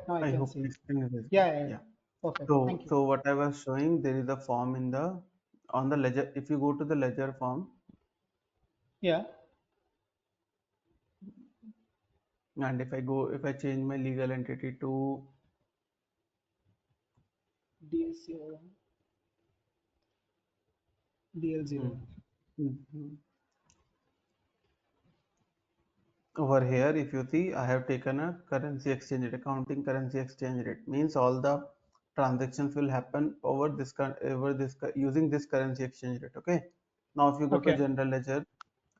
Now I I can hope see. this thing is visible. Yeah, yeah, yeah. Yeah. Perfect. So, Thank you. so what I was showing, there is a form in the on the ledger. If you go to the ledger form, Yeah. and if I change my legal entity to DL01, hmm, DL01. mhm. Over here, if you see, I have taken a currency exchange rate. Accounting currency exchange rate means all the transactions will happen using this currency exchange rate. Okay. Now, if you go to Okay. general ledger,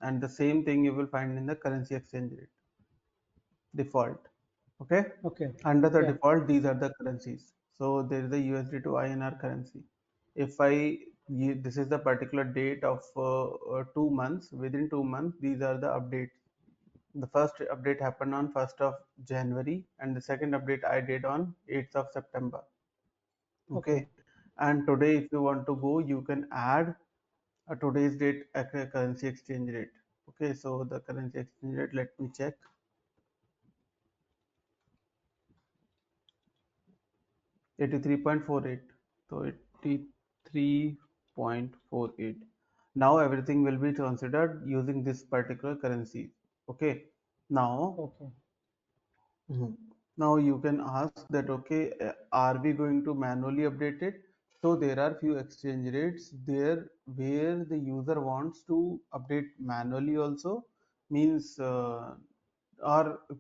and the same thing you will find in the currency exchange rate default. Okay. Okay. Under the Yeah. default, these are the currencies. So there is a USD to INR currency. If this is the particular date of 2 months. Within 2 months, these are the updates. The first update happened on 1st of January, and the second update I did on 8th of September. Okay. Okay. And today, if you want to go, you can add a today's date currency exchange rate. Okay. So the currency exchange rate, let me check. 83.48. So 83.48. Now everything will be considered using this particular currency. Okay. Now, Okay. mhm. Now you can ask that, okay, are we going to manually update it? So there are few exchange rates there where the user wants to update manually also, means or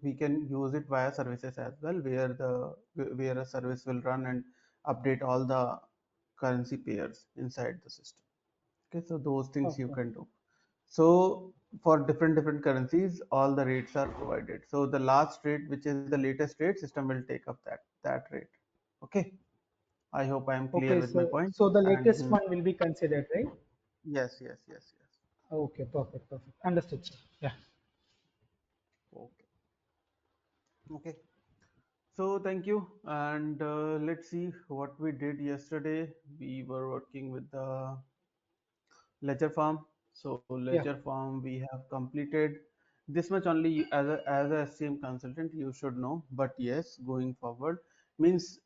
we can use it via services as well, where a service will run and update all the currency pairs inside the system. Okay, so those things you Okay. can do. So for different currencies, all the rates are provided. So the last rate, which is the latest rate, system will take up that rate. Okay. I hope I am clear Okay. with my So, point. so the And latest one will be considered, right? yes, yes, yes, yes. Okay. Perfect. Perfect. Understood, sir. Yeah. Okay. Okay. So thank you. And let's see what we did yesterday. We were working with the ledger form. So Yeah. ledger form we have completed. This much only as a SCM consultant you should know. But yes, going forward means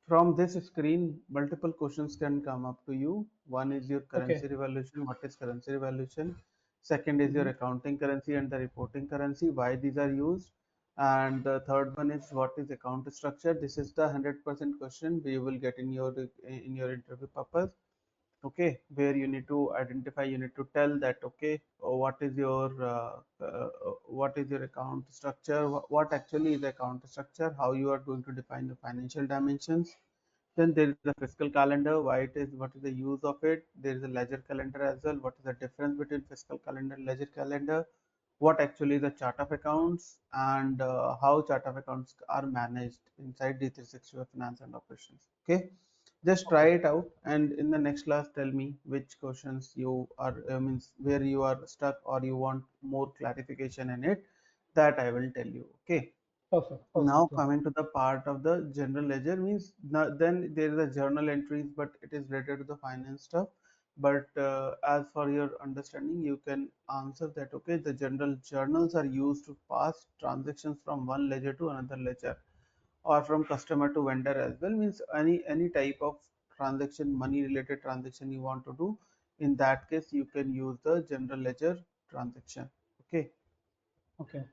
from this screen multiple questions can come up to you. One is your Okay. currency revaluation. What is currency revaluation? Second is your Mm-hmm. accounting currency and the reporting currency. Why these are used? And the third one is what is account structure. This is the 100% question we will get in your interview purpose. Okay, where you need to identify, you need to tell that, okay, what is your account structure, what actually is the account structure, how you are going to define the financial dimensions. Then there is the fiscal calendar, why it is, what is the use of it. There is a ledger calendar as well. What is the difference between fiscal calendar and ledger calendar? What actually is the chart of accounts, and how chart of accounts are managed inside D365 Finance and Operations. Okay, just try Okay. it out, and in the next class, tell me which questions you are means where you are stuck or you want more clarification in it. That I will tell you. Okay. Perfect. Now Perfect. Yeah. coming to the part of the general ledger means then there is a journal entries, but it is related to the finance stuff. But as for your understanding, you can answer that, okay, the general journals are used to pass transactions from one ledger to another ledger, or from customer to vendor as well, means any type of transaction, money related transaction you want to do. In that case, you can use the general ledger transaction. Okay. Okay.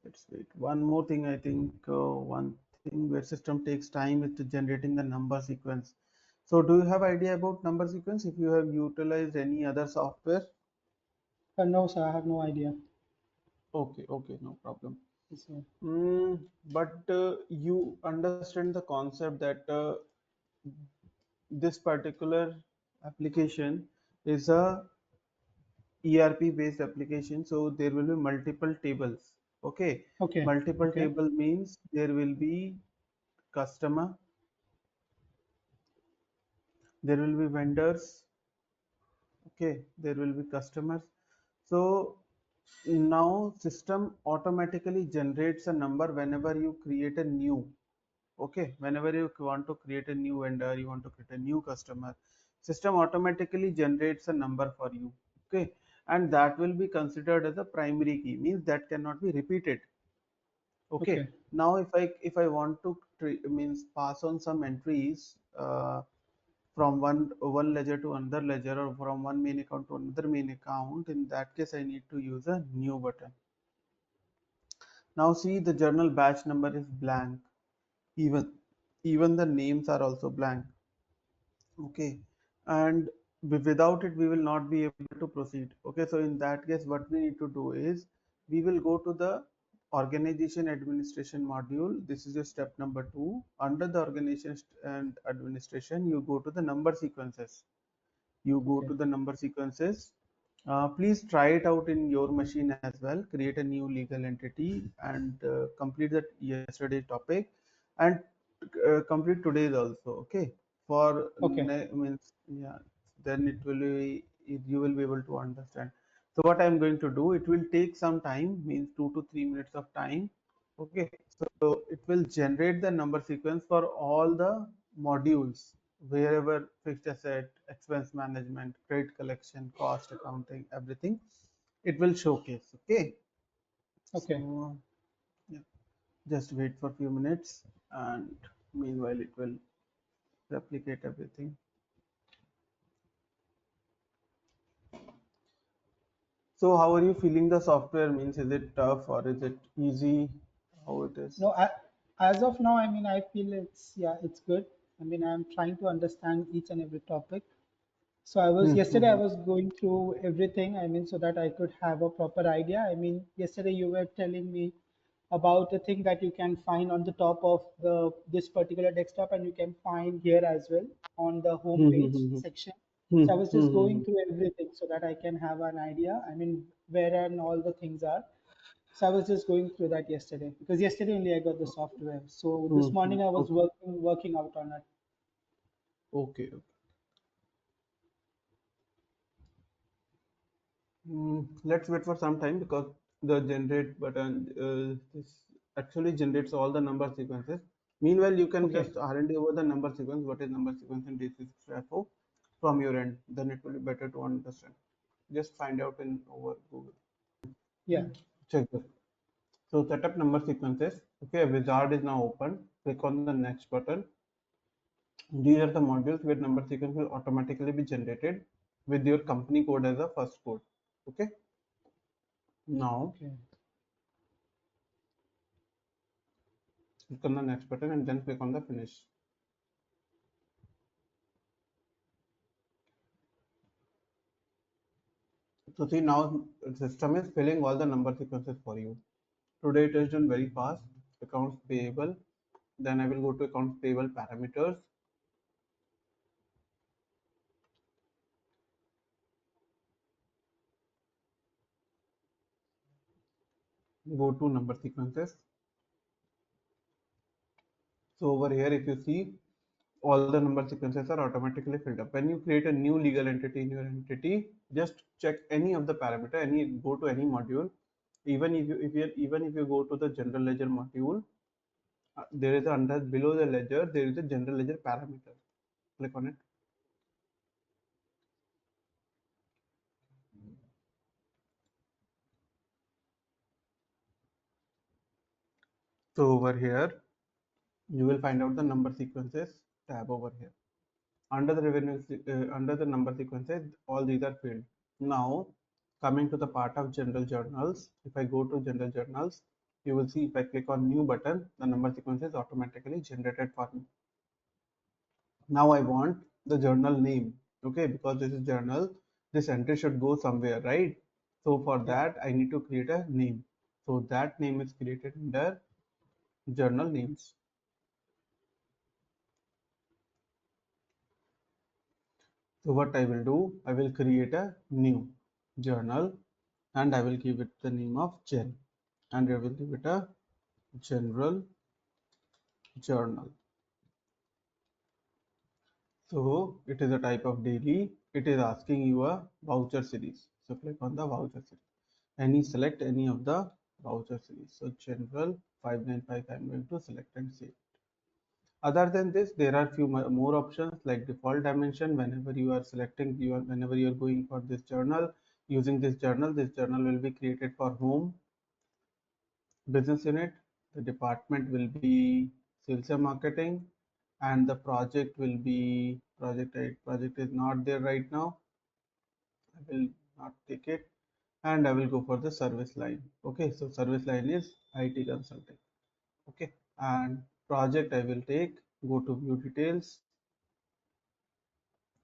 Let's wait. One more thing, I think one thing where system takes time is to generating the number sequence. So do you have idea about number sequence if you have utilized any other software? No, sir. I have no idea. Okay, okay, no problem. Yes, But you understand the concept that this particular application is a ERP based application, so there will be multiple tables. Okay, okay. multiple Okay. table means there will be customer, there will be vendors, okay, there will be customers. So now system automatically generates a number whenever you create a new, okay, whenever you want to create a new vendor, you want to create a new customer, system automatically generates a number for you. Okay, and that will be considered as a primary key, means that cannot be repeated. Okay, Okay. now if I want to means pass on some entries from one ledger to another ledger, or from one main account to another main account, in that case I need to use a new button. Now see, the journal batch number is blank, even even the names are also blank. Okay, and without it we will not be able to proceed. Okay, so in that case what we need to do is we will go to the organization administration module. This is your step number 2. Under the organization and administration, you go to the number sequences. You go Okay. to the number sequences. Please try it out in your machine as well. Create a new legal entity and complete that yesterday's topic, and complete today's also. Okay, for Okay. means, yeah, then it will be, you will be able to understand. So what I am going to do, it will take some time, means 2 to 3 minutes of time. Okay, so it will generate the number sequence for all the modules, wherever fixed asset, expense management, credit collection, cost accounting, everything, it will showcase. Okay, Okay. so yeah, just wait for a few minutes, and meanwhile it will replicate everything. So how are you feeling the software? Means, is it tough or is it easy? How it is? No, as of now, I mean, I feel it's, yeah, it's good. I mean, I'm trying to understand each and every topic. So I was yesterday I Mm-hmm. was going through everything, I mean, so that I could have a proper idea. I mean, yesterday you were telling me about a thing that you can find on the top of the this particular desktop, and you can find here as well on the home page Mm-hmm. section. So I was just Mm-hmm. going through everything so that I can have an idea. I mean, where and all the things are. So I was just going through that yesterday because yesterday only I got the software. So this Mm-hmm. morning I was Okay. working out on it. Okay. Okay. Let's wait for some time, because the generate button, this actually generates all the number sequences. Meanwhile, you can Okay. just R&D over the number sequence. What is number sequence in D365FO from your end? Then it will be better to understand. Just find out in over Google. Yeah. Check this. So set up number sequences. Okay, a wizard is now open. Click on the next button. These are the modules where number sequence will automatically be generated with your company code as a first code. Okay. Now Okay. click on the next button and then click on the finish. So see, now the system is filling all the number sequences for you. Today it is done very fast. Accounts payable. Then I will go to accounts payable parameters. Go to number sequences. So over here, if you see, all the number sequences are automatically filled up. When you create a new legal entity in your entity, just check any of the parameter, any go to any module. Even if you go to the general ledger module, there is under below the ledger there is a general ledger parameter. Click on it. So over here, you will find out the number sequences tab over here. Under the under the number sequences, all these are filled. Now, coming to the part of general journals, if I go to general journals, you will see if I click on new button, the number sequence is automatically generated for me. Now I want the journal name, okay, because this is journal, this entry should go somewhere, right? So for Yeah. that, I need to create a name. So that name is created under journal names. So what I will do, I will create a new journal and I will give it the name of Gen, and I will give it a general journal. So it is a type of daily. It is asking you a voucher series. So click on the voucher series. Select any of the voucher series. So general 595 I'm going to select and save. Other than this, there are few more options like default dimension. Whenever you are selecting, whenever you are going for this journal, using this journal will be created for home business unit. The department will be sales and marketing, and the project will be project. Project is not there right now. I will not take it, and I will go for the service line. Okay, so service line is IT consulting. Okay, and project I will take, go to view details.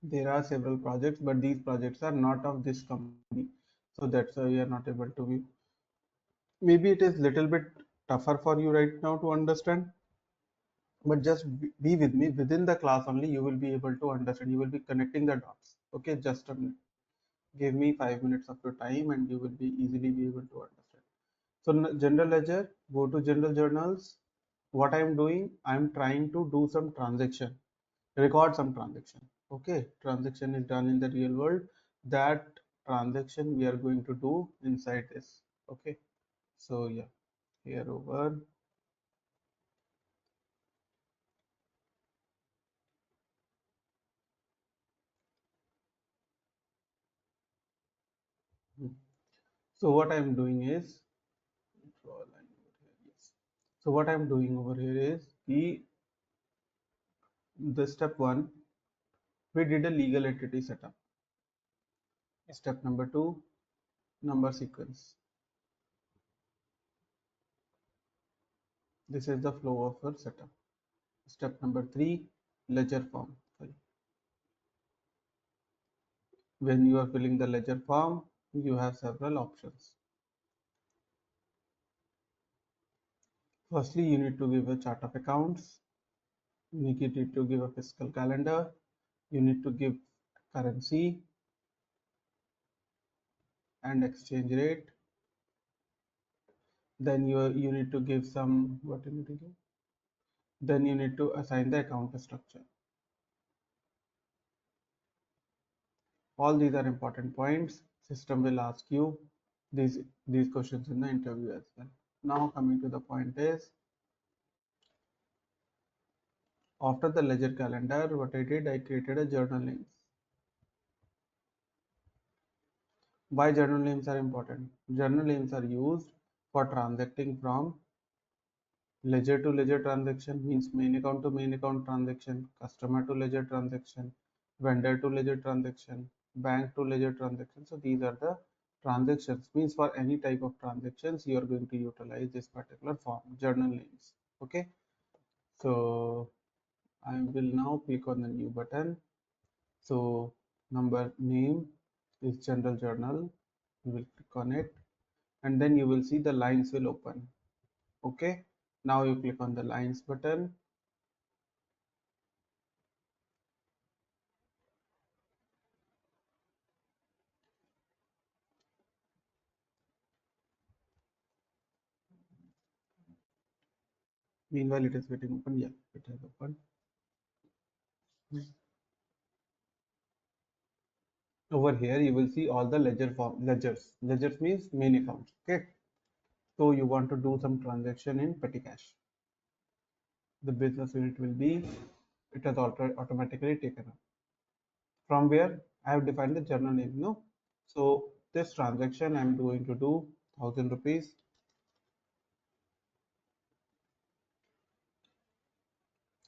There are several projects, but these projects are not of this company, so that's why we are not able to view. Maybe it is little bit tougher for you right now to understand, but just be with me. Within the class only you will be able to understand, you will be connecting the dots. Okay, just a minute, give me 5 minutes of your time and you will be easily be able to understand. So general ledger, go to general journals. What I am doing, I am trying to do some transaction, record some transaction. Okay, transaction is done in the real world. That transaction we are going to do inside this. Okay, so yeah, here over. Hmm. So what I'm doing is draw a line over here. Yes. So what I'm doing over here is the step one, we did a legal entity setup. Step number two, number sequence. This is the flow of your setup. Step number three, ledger form. Sorry. When you are filling the ledger form, you have several options. Firstly, you need to give a chart of accounts. You need to give a fiscal calendar. You need to give currency and exchange rate. Then you need to give some, what you need to give? Then you need to assign the account structure. All these are important points. System will ask you these these questions in the interview as well. Now coming to the point is, after the ledger calendar, what I did, I created a journal names. Why journal names are important? Journal names are used for transacting from ledger to ledger transaction, means main account to main account transaction, customer to ledger transaction, vendor to ledger transaction, bank to ledger transaction. So these are the transactions, means for any type of transactions you are going to utilize this particular form, journal names. Okay, so I will now click on the new button. So number name is general journal. You will click on it and then you will see the lines will open. Okay, now you click on the lines button. Meanwhile, it is getting open. Yeah, it has opened. Over here, you will see all the ledger form ledgers. Ledgers means main accounts. Okay, so you want to do some transaction in petty cash. The business unit will be, it has automatically taken up. From where I have defined the journal name. No, so this transaction I am going to do 1,000 rupees,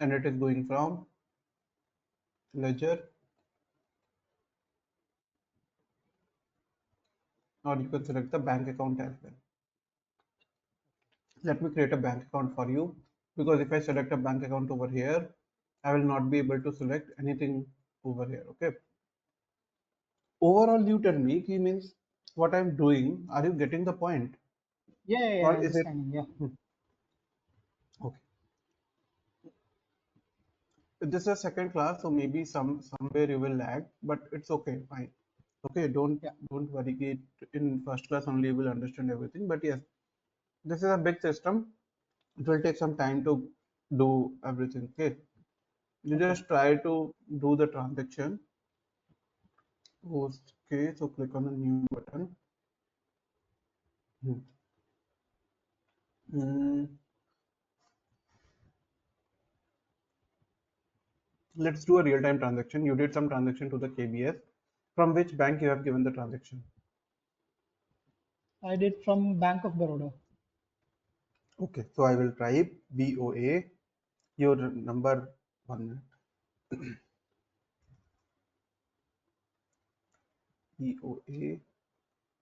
and it is going from ledger, or you can select the bank account as well. Let me create a bank account for you, because if I select a bank account over here, I will not be able to select anything over here. Okay, overall you tell me, means what I'm doing, are you getting the point, Yeah, yeah, yeah, or is it understanding. Yeah, okay? This is a second class, so maybe somewhere you will lag, but it's okay, fine. Okay, yeah. don't worry, in first class only you will understand everything. But yes, this is a big system, it will take some time to do everything. Okay, you Okay. just try to do the transaction. Okay, so click on the new button. Hmm. Hmm. Let's do a real-time transaction. You did some transaction to the KBS. From which bank you have given the transaction? I did from Bank of Baroda. Okay, so I will type BOA, your number, 1 minute, BOA.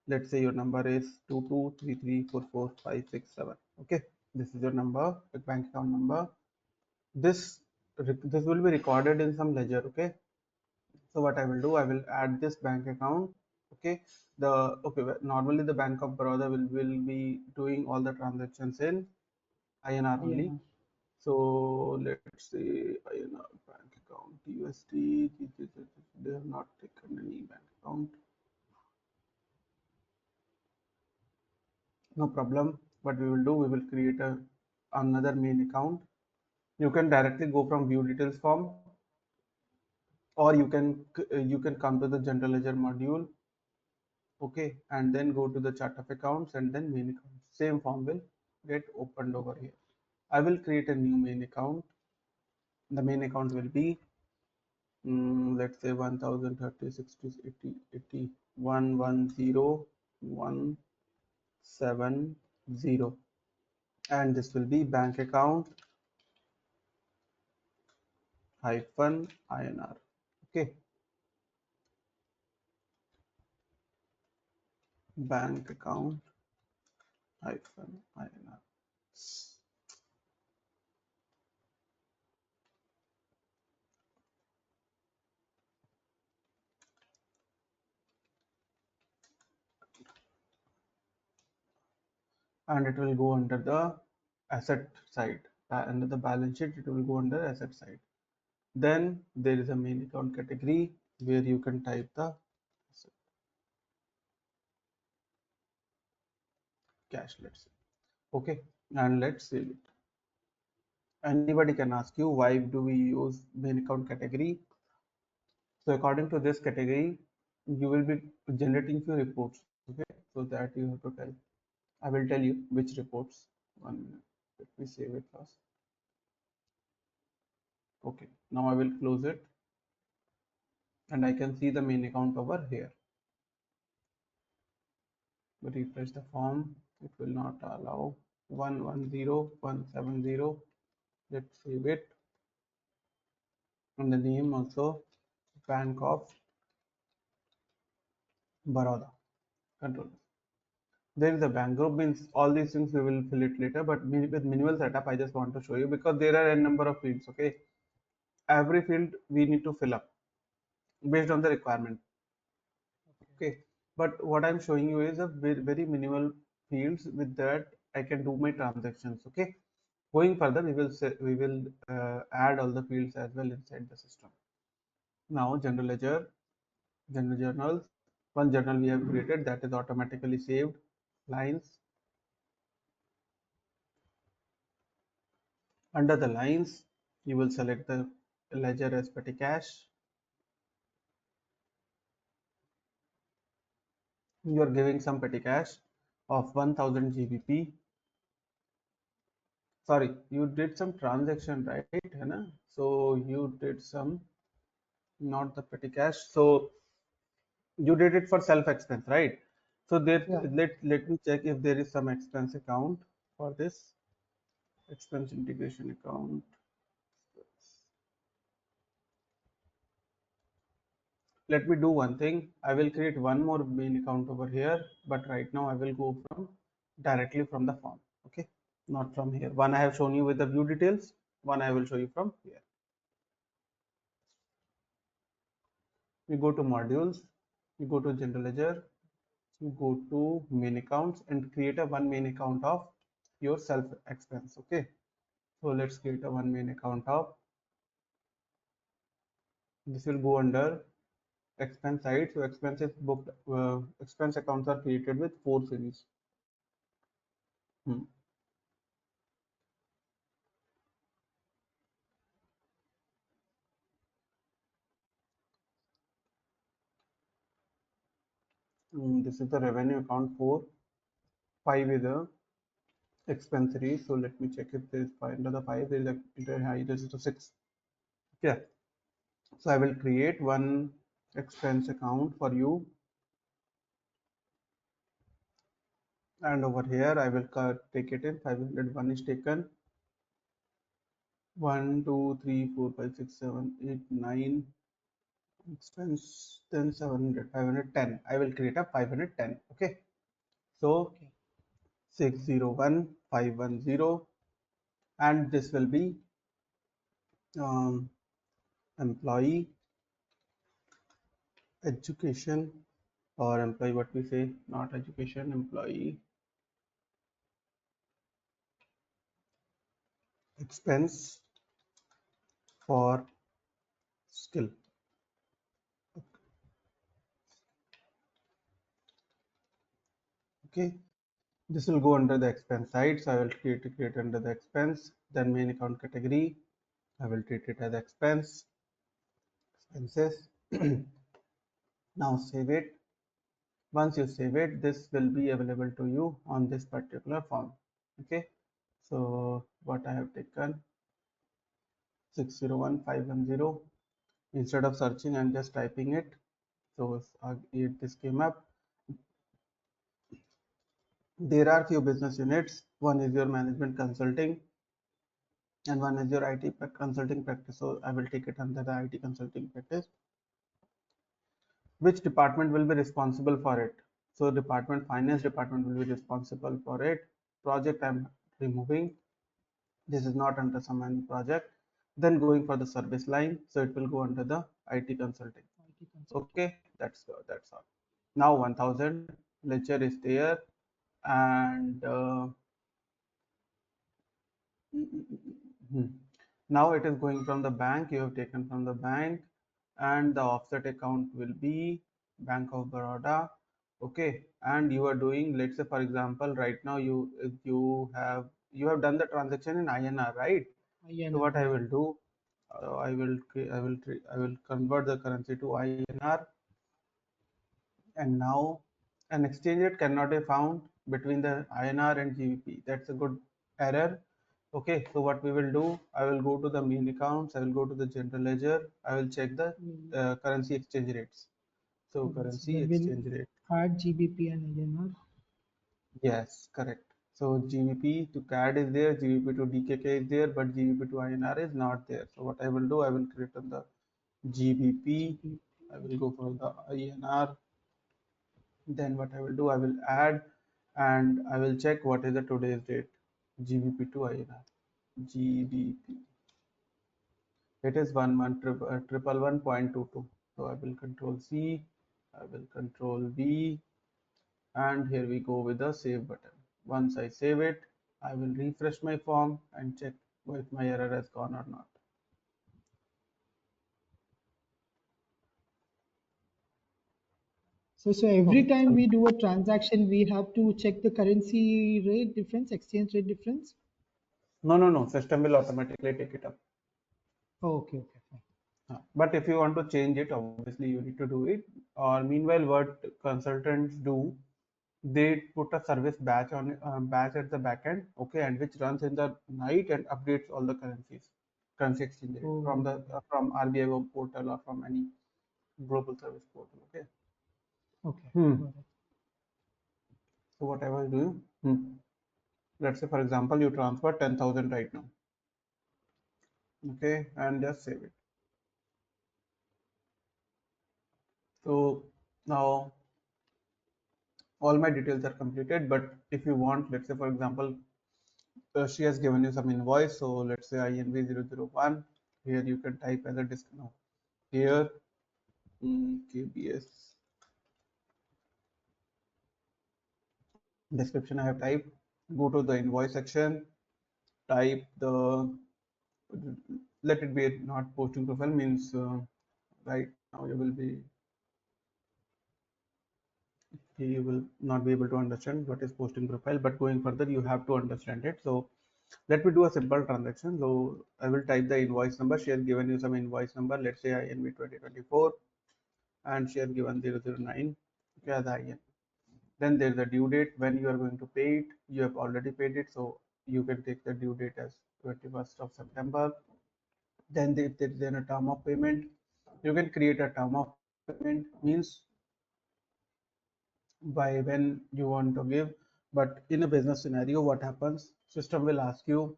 Let's say your number is 22334456. Okay, this is your number, the bank account number. This this will be recorded in some ledger. Okay, so what I will do, I will add this bank account. Okay, the okay, normally the Bank of Baroda will be doing all the transactions in INR only. INR. So let's say INR bank account USD. They have not taken any bank account. No problem. What we will do, we will create another main account. You can directly go from view details form, or you can come to the general ledger module. Okay, and then go to the chart of accounts and then main account. Same form will get opened over here. I will create a new main account. The main account will be let's say 1030 60 80 80 110 170, and this will be bank account hyphen INR. Okay, bank account hyphen INR, and it will go under the asset side. Under the balance sheet, it will go under asset side. Then there is a main account category where you can type the cash, let's say. Okay, and let's save it. Anybody can ask you, why do we use main account category? So according to this category, you will be generating few reports. Okay, so that you have to tell. I will tell you which reports. 1 minute. Let me save it first. Okay, now I will close it and I can see the main account over here. Refresh the form. It will not allow. 110170. Let's save it. And the name also Bank of Baroda. Control. There is a bank group, means all these things we will fill it later, but with minimal setup I just want to show you because there are a number of fields. Okay, every field we need to fill up based on the requirement. Okay, but what I'm showing you is a very, very minimal fields. With that I can do my transactions. Okay, going further we will add all the fields as well inside the system. Now general ledger, general journals, one journal we have created that is automatically saved lines. Under the lines, you will select the ledger as petty cash. You are giving some petty cash of 1000 GBP. Sorry, you did some transaction, right? Hannah? So you did some, not the petty cash. So you did it for self expense, right? So there, Yeah. let me check if there is some expense account for this expense integration account. Let me do one thing. I will create one more main account over here, but right now I will go from directly from the form. Okay, not from here. One I have shown you with the view details, one I will show you from here. We go to modules, you go to general ledger, you go to main accounts and create a one main account of your self expense. Okay, so let's create a one main account of, this will go under expense side. So expenses booked, expense accounts are created with 4 series. Hmm. This is the revenue account 4. 5 is the expense series. So let me check if there is under the 5 there is a entire high, this is the 6. Yeah. So I will create one expense account for you. And over here I will take it in 501 is taken. 1 2 3 4 5 6 7 8 9 expense, then 700 510. I will create a 510. Okay, so Okay. 601510, and this will be um, employee education, or employee, what we say, not education, employee expense for skill. Okay, this will go under the expense side, so I will create under the expense. Then main account category, I will treat it as expenses. Now save it. Once you save it, this will be available to you on this particular form. Okay, so what I have taken, 601510. Instead of searching, I'm just typing it. So if this came up. There are few business units. One is your management consulting, and one is your IT consulting practice. So I will take it under the IT consulting practice. Which department will be responsible for it? So department, finance department will be responsible for it. Project I'm removing. This is not under some any project. Then going for the service line, so it will go under the IT consulting. IT consulting. Okay, that's all. Now 1000 ledger is there, and now it is going from the bank. You have taken from the bank, and the offset account will be Bank of Baroda. Okay, and you are doing, let's say for example, right now you have done the transaction in INR, right? So INR, what I yeah. will do, I will convert the currency to INR, and now an exchange rate cannot be found between the INR and GBP. That's a good error. Okay, so what we will do, I will go to the main accounts, I will go to the general ledger, I will check the Mm. currency exchange rates. So Okay, so currency then we'll exchange rate, add GBP and INR. yes, correct. So GBP to CAD is there, GBP to DKK is there, but GBP to INR is not there. So what I will do, I will create on the GBP, I GBP. will go for the INR. Then what I will do, I will add, and I will check what is the today's date. GBP to INR. GBP. It is 111.22. So I will control C, I will control V, and here we go with the save button. Once I save it, I will refresh my form and check if my error has gone or not. So every Okay. time we do a transaction, we have to check the currency rate difference, exchange rate difference. No, no, no. System will automatically take it up. Oh, okay, okay, fine. But if you want to change it, obviously you need to do it. Or meanwhile, what consultants do, they put a service batch on batch at the back end, okay, and which runs in the night and updates all the currency exchange rate from Oh, the from RBI web portal or from any global service portal. Okay. okay, Hmm. got it. So what I was doing, let's say for example, you transfer 10,000 right now, okay, and just save it. So now all my details are completed. But if you want, let's say for example, she has given you some invoice. So let's say INV001. Here you can type as a discount. Here, KBS description I have typed. Go to the invoice section. Type the, let it be not posting profile, means right now you will not be able to understand what is posting profile, but going further you have to understand it. So let me do a simple transaction. So I will type the invoice number. She has given you some invoice number, let's say INV 2024, and she has given 009, okay, as IN. Then there's a due date when you are going to pay it. You have already paid it, so you can take the due date as 21st of September. Then if there is a term of payment, you can create a term of payment, means by when you want to give. But in a business scenario, what happens? System will ask you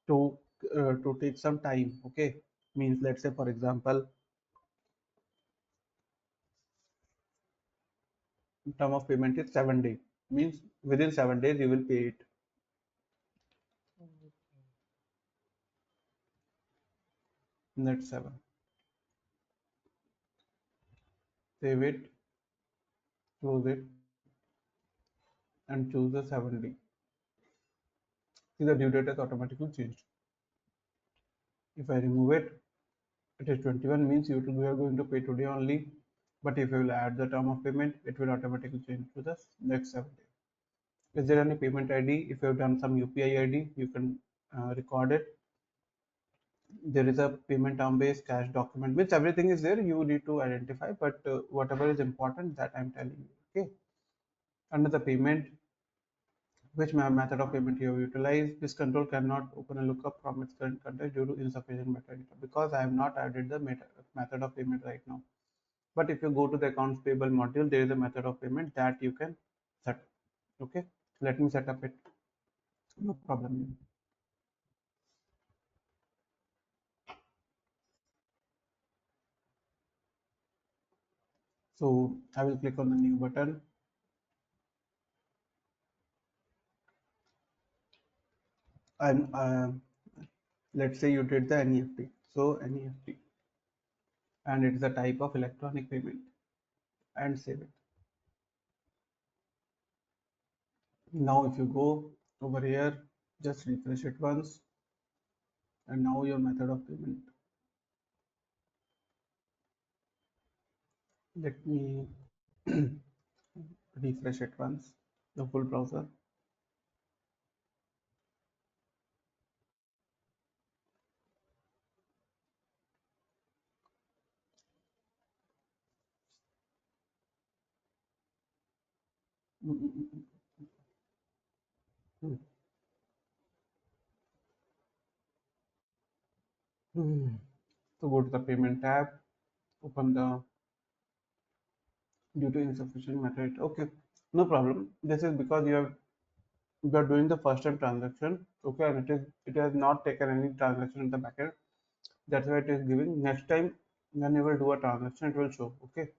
to take some time. Okay, means let's say for example, term of payment is 7 days. Means within 7 days you will pay it. That's seven. Save it, close it, and choose the 7 day. See the due date is automatically changed. If I remove it, it is 21 means we are going to pay today only. But if you will add the term of payment, it will automatically change to the next 7 days. Is there any payment ID? If you have done some UPI ID, you can record it. There is a payment term based cash document, which everything is there. You need to identify, but whatever is important that I'm telling you. Okay. Under the payment, which method of payment you have utilized. This control cannot open a lookup from its current context due to insufficient metadata because I have not added the method of payment right now. But if you go to the accounts payable module, there is a method of payment that you can set. Okay, let me set up it. No problem. So I will click on the new button and let's say you did the NEFT. So NEFT, and it is a type of electronic payment, and save it. Now if you go over here, just refresh it once, and now your method of payment. Let me refresh it once, the full browser. So go to the payment tab, open the due to insufficient method. Okay, no problem. This is because you are doing the first time transaction. Okay, and it has not taken any transaction in the backend. That's why it is giving. Next time when you will do a transaction, it will show. Okay,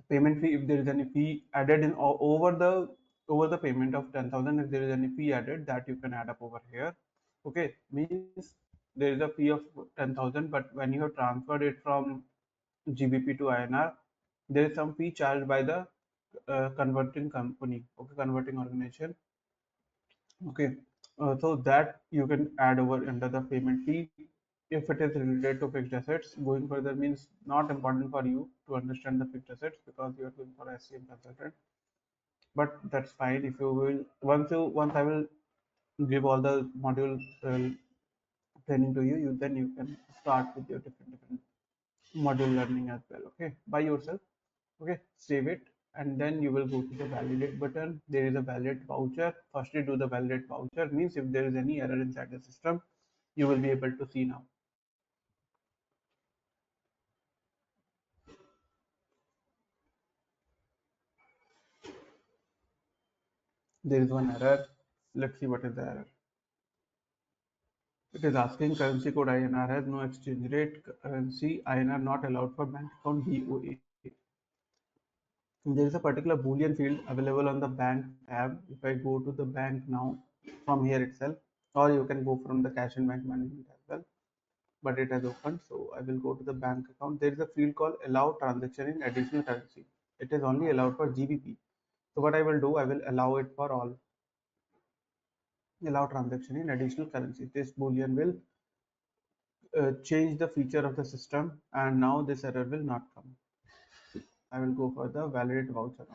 payment fee, if there is any fee added in over the payment of 10,000, if there is any fee added, that you can add up over here. Okay, means there is a fee of 10,000, but when you have transferred it from GBP to INR, there is some fee charged by the converting company, okay, converting organization. Okay, so that you can add over under the payment fee if it is related to fixed assets. Going further means not important for you to understand the fixed assets because you are going for SCM consultant. But that's fine if you will once I will give all the module training to you, then you can start with your different module learning as well. Okay, by yourself. Okay, save it, and then you will go to the validate button. There is a validate voucher. Firstly, do the validate voucher means if there is any error inside the system, you will be able to see now. There is one error. Let's see what is the error. It is asking currency code INR has no exchange rate. Currency INR not allowed for bank account BOA. There is a particular Boolean field available on the bank tab. If I go to the bank now from here itself, or you can go from the cash and bank management as well, but it has opened. So I will go to the bank account. There is a field called allow transaction in additional currency. It is only allowed for GBP. So what I will do, I will allow it for all. Allow transaction in additional currency. This Boolean will change the feature of the system, and now this error will not come. I will go for the validate voucher.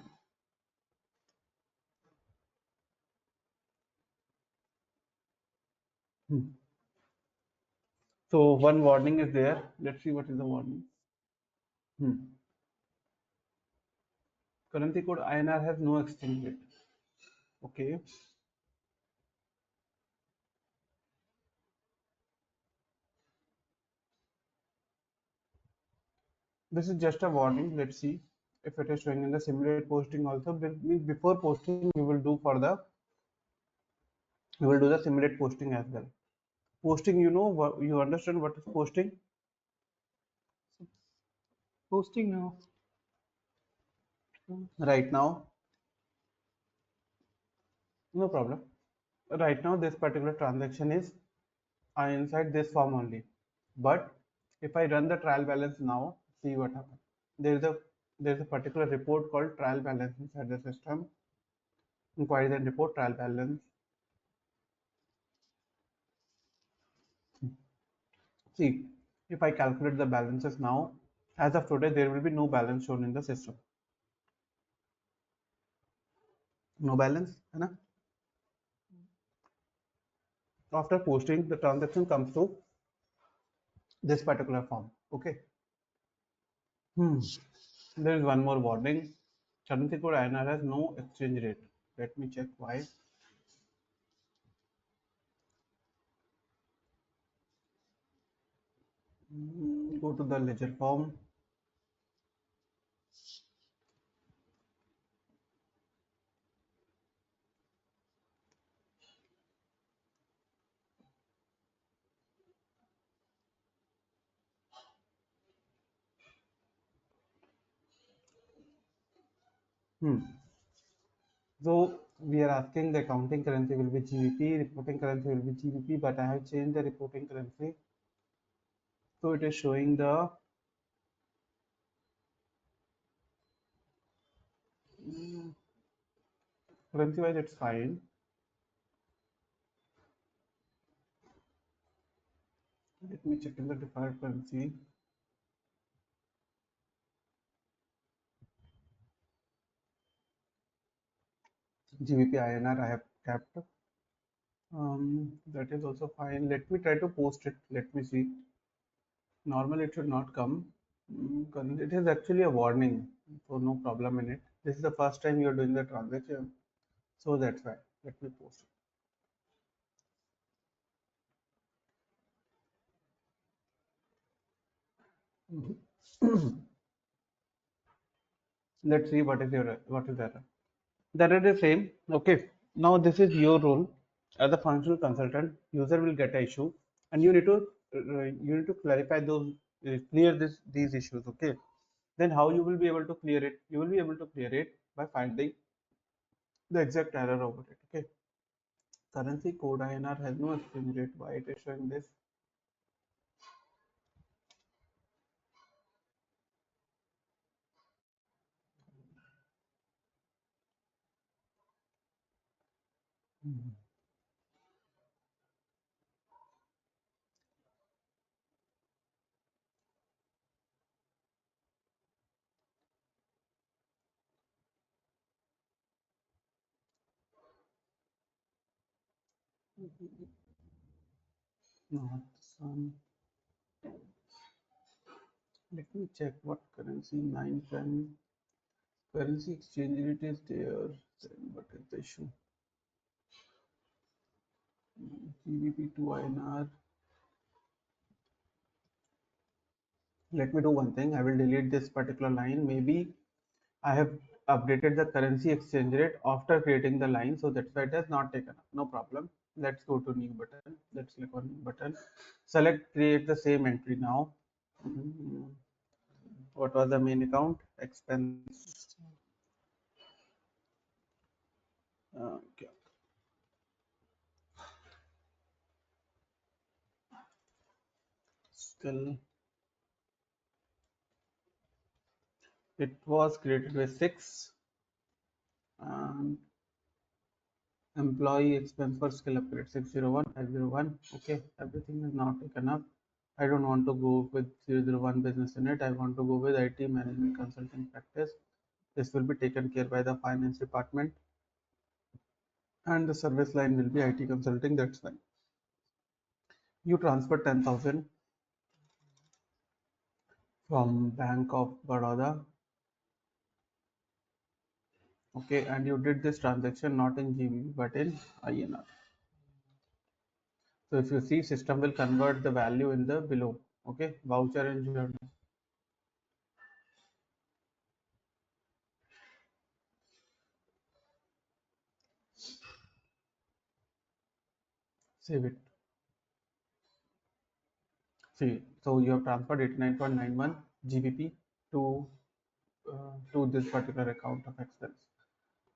Hmm. So one warning is there. Let's see what is the warning. Hmm. Currency code INR has no exchange rate. Okay. This is just a warning. Let's see. if it is showing in the simulate posting also, means before posting we will do the simulate posting as well. Posting, you know what, you understand what is posting Posting now. right now? No problem. Right now this particular transaction is inside this form only, but if I run the trial balance now, see what happens. There is a particular report called trial balance inside the system. Inquiries and report trial balance. See, if I calculate the balances now, as of today, there will be no balance shown in the system. No balance, है ना? After posting, the transaction comes to this particular form. Okay. There is one more warning. Currency code INR has no exchange rate. Let me check why. Go to the ledger form. Hmm. So we are asking the accounting currency will be GBP, reporting currency will be GBP, but I have changed the reporting currency. So it is showing the currency wise it's fine. Let me check in the default currency. GBP INR I have kept. That is also fine. Let me try to post it. Let me see. Normally it should not come. It is actually a warning, so no problem in it. This is the first time you are doing the transaction, so that's why. Let me post it. Let's see what is error. That is the same. Okay. Now this is your role as a functional consultant. User will get a issue, and you need to clarify those, clear these issues. Okay. Then how you will be able to clear it? You will be able to clear it by finding the exact error over it. Okay. Currency code INR has no exchange rate. Why it is showing this? Not some. Let me check what currency 910 currency exchange rate is there. Then what is the issue? GBP to INR. Let me do one thing. I will delete this particular line. Maybe I have updated the currency exchange rate after creating the line, so that's why it has not taken up. No problem. Let's go to new button. Let's click on new button. Select create the same entry now. Mm, What was the main account? Expense. Okay. Still, it was created with 6 and employee expense for skill upgrade 601501. Okay, everything is now taken up. I don't want to go with 001 business unit. I want to go with IT management consulting practice. This will be taken care by the finance department, and the service line will be IT consulting. That's fine. You transfer 10,000 from Bank of Baroda. Okay, and you did this transaction not in GB but in INR. So if you see, system will convert the value in the below. Okay, voucher and journal. Save it. See, so you have transferred 89.91 GBP to this particular account of expense.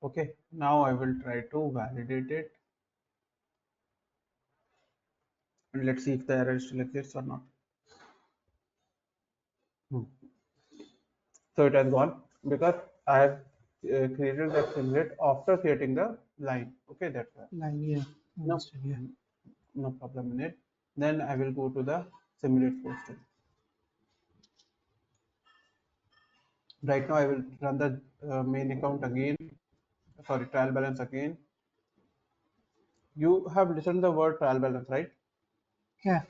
Okay, now I will try to validate it and let's see if the error still exists or not. Hmm. So it has gone because I have created the simulate after creating the line. Okay, that's why. Line, yeah, No, understood. Yeah, no problem in it. Then I will go to the simulate posting. Right now I will run the main account again. Sorry, trial balance again. You have listened the word trial balance, right? yeah,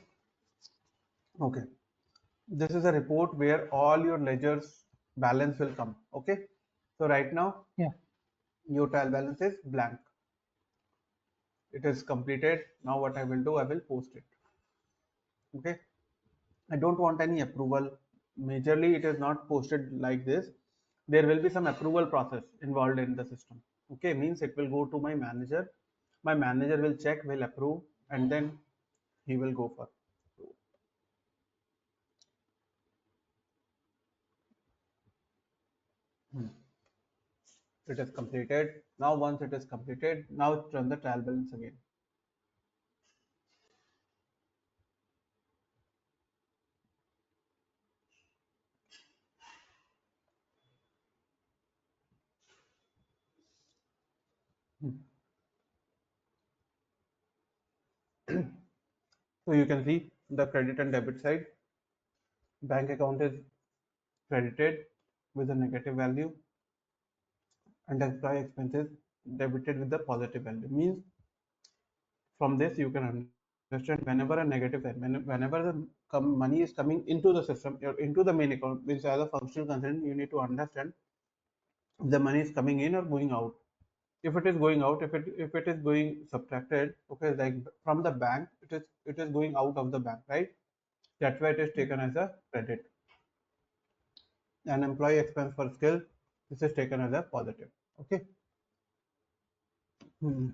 Okay. This is a report where all your ledgers balance will come. Okay. So right now yeah. your trial balance is blank. It is completed. Now what I will do, I will post it. Okay. I don't want any approval. Majorly, it is not posted like this. There will be some approval process involved in the system. Okay, means it will go to my manager. My manager will check, will approve, and then he will go for. It is completed. Now, once it is completed, now run the trial balance again. So you can see the credit and debit side. Bank account is credited with a negative value, and employee expenses debited with the positive value. Means from this you can understand whenever a negative whenever the money is coming into the system or into the main account, means as a functional concern you need to understand if the money is coming in or going out. If it is going out, if it is going subtracted, okay, like from the bank, it is going out of the bank, right? That's why it is taken as a credit. And employee expense for skill, this is taken as a positive. Okay. Hmm.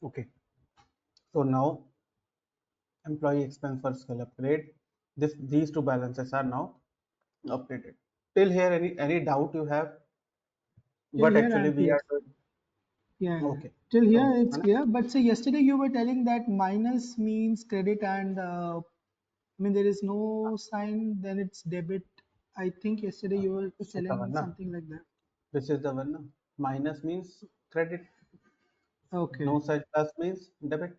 Okay, so now employee expense for skill upgrade, these two balances are now updated. Till here, any doubt you have Till what here actually I'm we clear. are doing? Yeah, yeah. Okay, Till here so it's clear. But say yesterday you were telling that minus means credit and I mean there is no sign, then it's debit. I think yesterday you were this is the telling one, na? something like that. This is the one, na? Minus means credit, Okay. no such plus means debit.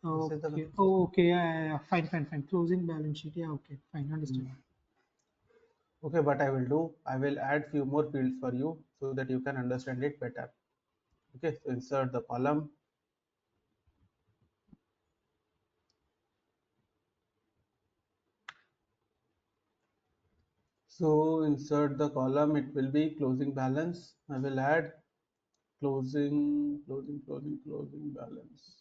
This is the one. Okay. Oh, okay. Yeah, yeah, yeah. Fine, fine, fine. Closing balance sheet. Yeah, okay. Fine. Understood. Mm. Okay, what I will do, I will add few more fields for you so that you can understand it better. Okay, so insert the column. So insert the column, it will be closing balance. I will add closing balance.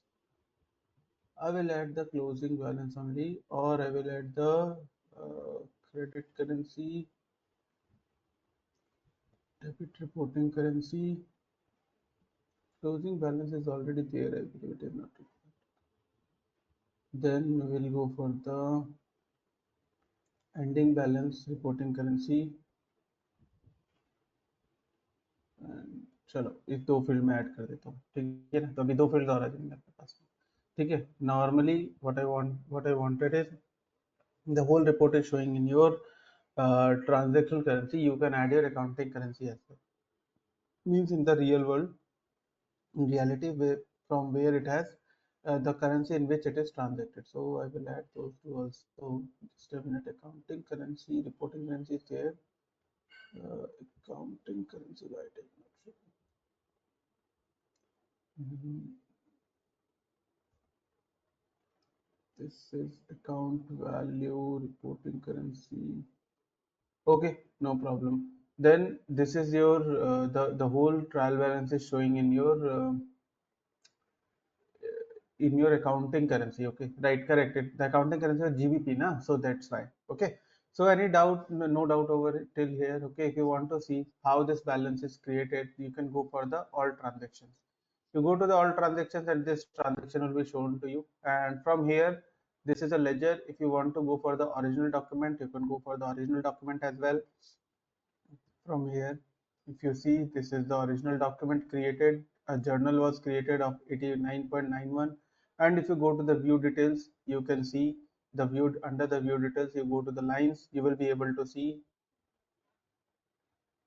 I will add the closing balance only, or I will add the credit currency, debit reporting currency. Closing balance is already there, I believe it is not. Then we will go for the ending balance reporting currency. चलो इस दो field में add कर देता हूँ, ठीक है ना? तो अभी दो फील्ड और आ जाएंगे आपके पास में, ठीक है? Normally what I wanted is the whole report is showing in your transactional currency. You can add your accounting currency as well. Means in the real world, in reality, from where it has the currency in which it is transacted. So I will add those two also. Just a minute. Accounting currency, reporting currency is there. Accounting currency, why it is not showing? Mhm. This is account value, reporting currency. Okay, no problem. Then this is your the whole trial balance is showing in your in your accounting currency. Okay, right, correct it. The accounting currency is GBP, na, so that's why. Okay, so any doubt? No doubt over it till here. Okay, if you want to see how this balance is created, you can go for the all transactions. You go to the all transactions and this transaction will be shown to you, and from here this is a ledger. If you want to go for the original document, you can go for the original document as well. From here, if you see, this is the original document created. A journal was created of 89.91. And if you go to the view details, you can see the viewed under the view details, you go to the lines, you will be able to see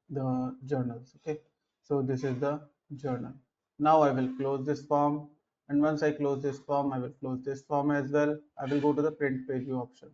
the journals. Okay. So this is the journal. Now I will close this form. And once I close this form, I will close this form as well. I will go to the print page view option.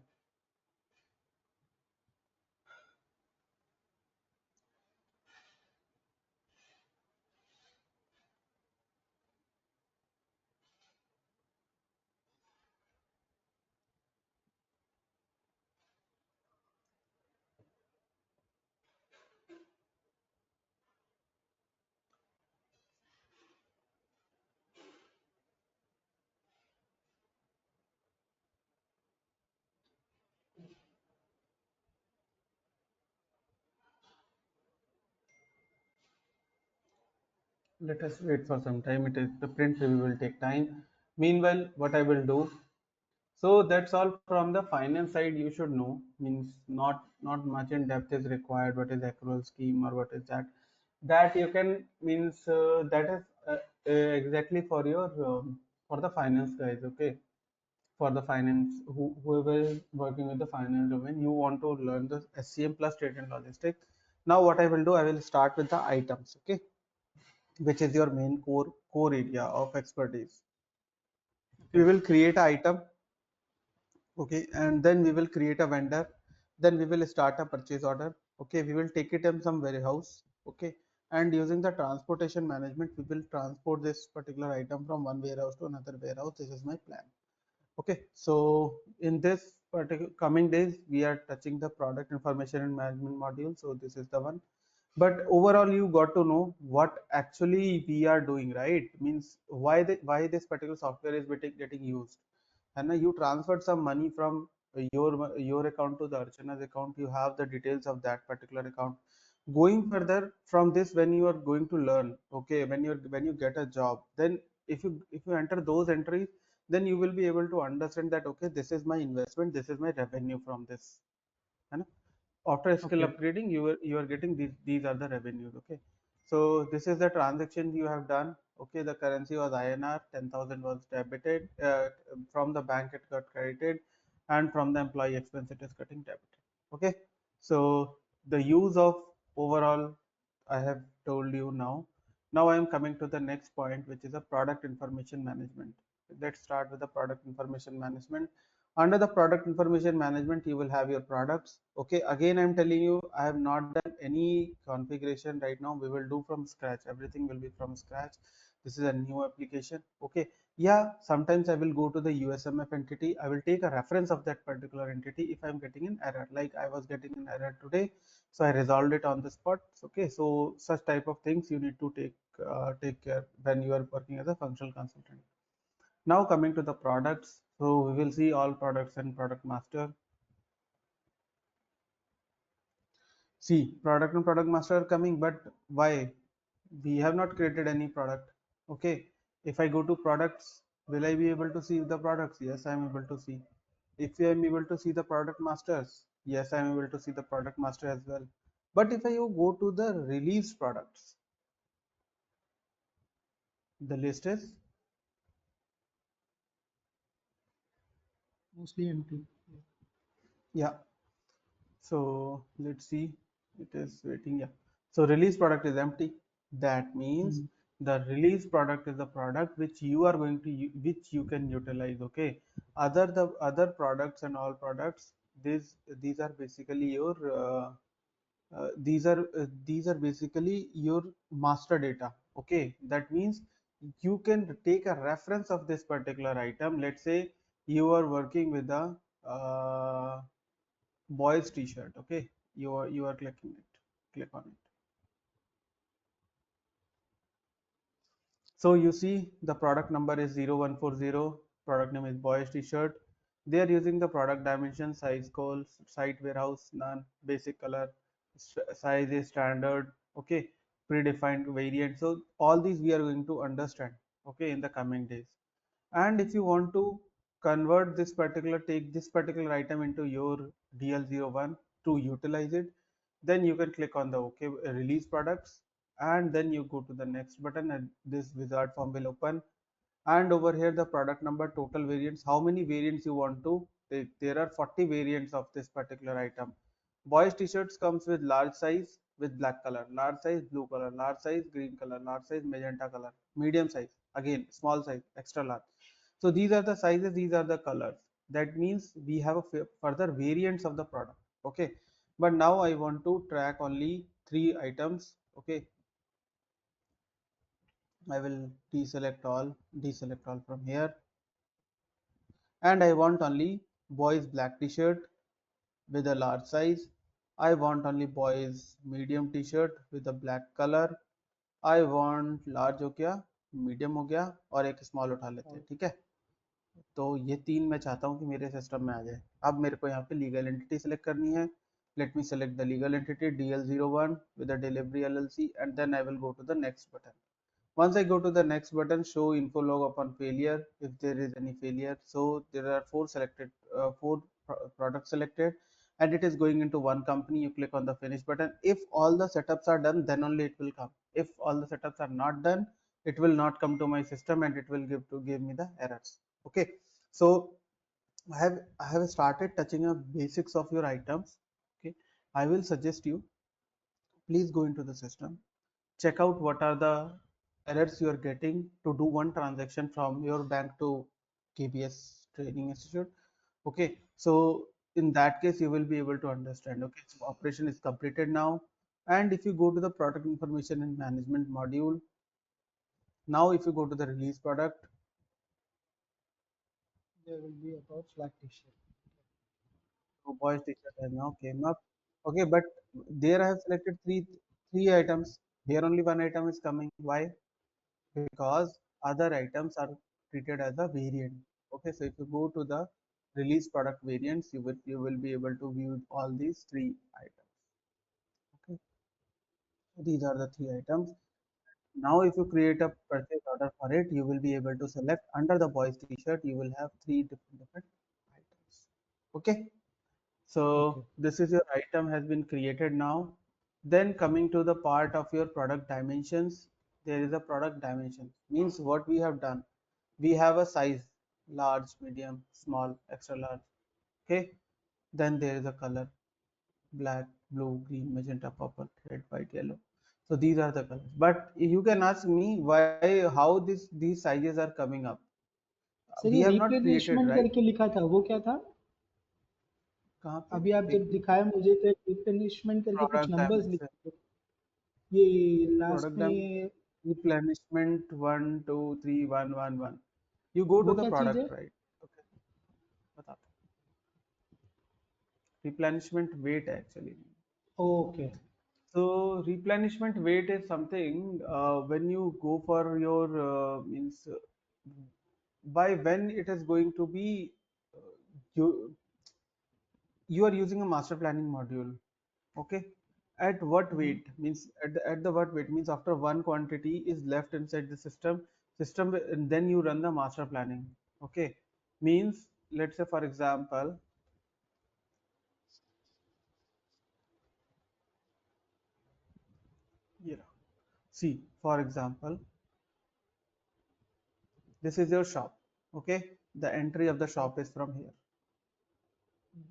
Let us wait for some time. It is the print review will take time. Meanwhile, what I will do, so that's all from the finance side you should know. Means not much in depth is required. What is accrual scheme or what is that? That you can means that is exactly for your for the finance guys. Okay, for the finance whoever is working with the finance domain, you want to learn the SCM plus trade and logistics. Now what I will do, I will start with the items. Okay, which is your main core area of expertise. We will create an item. Okay, and then we will create a vendor, then we will start a purchase order. Okay, we will take it in some warehouse. Okay, and using the transportation management, we will transport this particular item from one warehouse to another warehouse. This is my plan. Okay, so in this particular coming days, we are touching the product information and management module. So this is the one, but overall you got to know what actually we are doing, right? Means why this particular software is getting used. And you transferred some money from your account to the Archana's account. You have the details of that particular account. Going further from this, when you are going to learn, okay, when you get a job, then if you enter those entries, then you will be able to understand that okay, this is my investment, this is my revenue from this. है ना? After skill Okay. upgrading, you are getting these are the revenues. Okay, so this is the transaction you have done. Okay, the currency was INR, 10,000 was debited from the bank, it got credited, and from the employee expense it is getting debited. Okay, so the use of overall I have told you. Now I am coming to the next point, which is a product information management. Let's start with the product information management. Under the product information management, you will have your products. Okay, again I'm telling you, I have not done any configuration right now. We will do from scratch. Everything will be from scratch. This is a new application. Okay, yeah, sometimes I will go to the USMF entity. I will take a reference of that particular entity if I'm getting an error, like I was getting an error today, so I resolved it on the spot. Okay, so such type of things you need to take care when you are working as a functional consultant. Now coming to the products, so we will see all products and product master. See, product and product master are coming, but why? We have not created any product. Okay, if I go to products, will I be able to see the products? Yes, I am able to see. If I am able to see the product masters, yes, I am able to see the product master as well. But if I go to the released products, the list is, Mostly empty. yeah. So let's see, it is waiting. Yeah. So release product is empty. That means Mm. the release product is the product which you are going to which you can utilize. Okay. The other products and all products, these are basically your these are basically your master data. Okay. That means you can take a reference of this particular item. Let's say you are working with a boys t-shirt. Okay, you are clicking it, click on it. So you see the product number is 0140, product name is boys t-shirt. They are using the product dimension, size goals, site warehouse, none, basic color, size is standard, okay, predefined variant. So all these we are going to understand, okay, in the coming days. And if you want to convert this particular, take this particular item into your DL01 to utilize it, then you can click on the OK release products, and then you go to the next button and this wizard form will open. And over here the product number, total variants, how many variants you want to take. There are 40 variants of this particular item. Boys t-shirts comes with large size with black color, large size blue color, large size green color, large size magenta color, medium size again small size, extra large. So these are the sizes, these are the colors. That means we have a further variants of the product. Okay, but now I want to track only three items. Okay, I will deselect all from here, and I want only boys black t-shirt with a large size. I want only boys medium t-shirt with a black color. I want large हो गया, medium हो गया, और एक small उठा लेते हैं, और ठीक है। तो ये तीन मैं चाहता हूँ कि मेरे सिस्टम में आ जाए। अब मेरे को यहाँ पे लीगल एंटिटी सेलेक्ट करनी है। Let me select the legal entity DL01 with the delivery LLC, and then I will go to the next button. Once I go to the next button, show info log upon failure, if there is any failure. So there are four products selected, and it is going into one company. You click on the finish button. If all the setups are done, then only it will come. If all the setups are not done, it will not come to my system, and it will give me the errors. Okay, so I have started touching up basics of your items. Okay, I will suggest you, please go into the system, check out what are the errors you are getting to do one transaction from your bank to KBS Training Institute. Okay, so in that case you will be able to understand. Okay, so operation is completed now. And if you go to the product information and management module, now if you go to the release product, there will be about black t-shirt. so boys t-shirt has now came up. Okay, but there I have selected three items. Here only one item is coming. Why? Because other items are treated as a variant. Okay, so if you go to the release product variants, you will be able to view all these three items. Okay, so these are the three items. Now if you create a purchase order for it, you will be able to select under the boys t-shirt. You will have three different items. Okay, Okay. so this is your item has been created now. Then coming to the part of your product dimensions, there is a product dimension. Means what we have done, we have a size large, medium, small, extra large. Okay, then there is a color black, blue, green, magenta, purple, red, white, yellow. So these are the colors. But you can ask me why, how these sizes are coming up. Sir We ये have not created, replenishment right? करके लिखा था वो क्या था? कहाँ पे अभी आप जब देखने दिखाए मुझे तो रिप्लेनिशमेंट करके कुछ प्रोडक्ट नंबर्स डायमेंशन, लिखे थे, ये product लास्ट में dimension, ये replenishment 1 2 3 1 1 1. You go to वो the क्या चीज़ है? product, right? Okay, बताता हूँ। replenishment weight actually. Okay. So replenishment weight is something when you go for your means by when it is going to be you you are using a master planning module. Okay, at what hmm. weight means at the what weight means after one quantity is left inside the system, and then you run the master planning. Okay, means let's say for example, yeah, see for example, this is your shop. Okay, the entry of the shop is from here.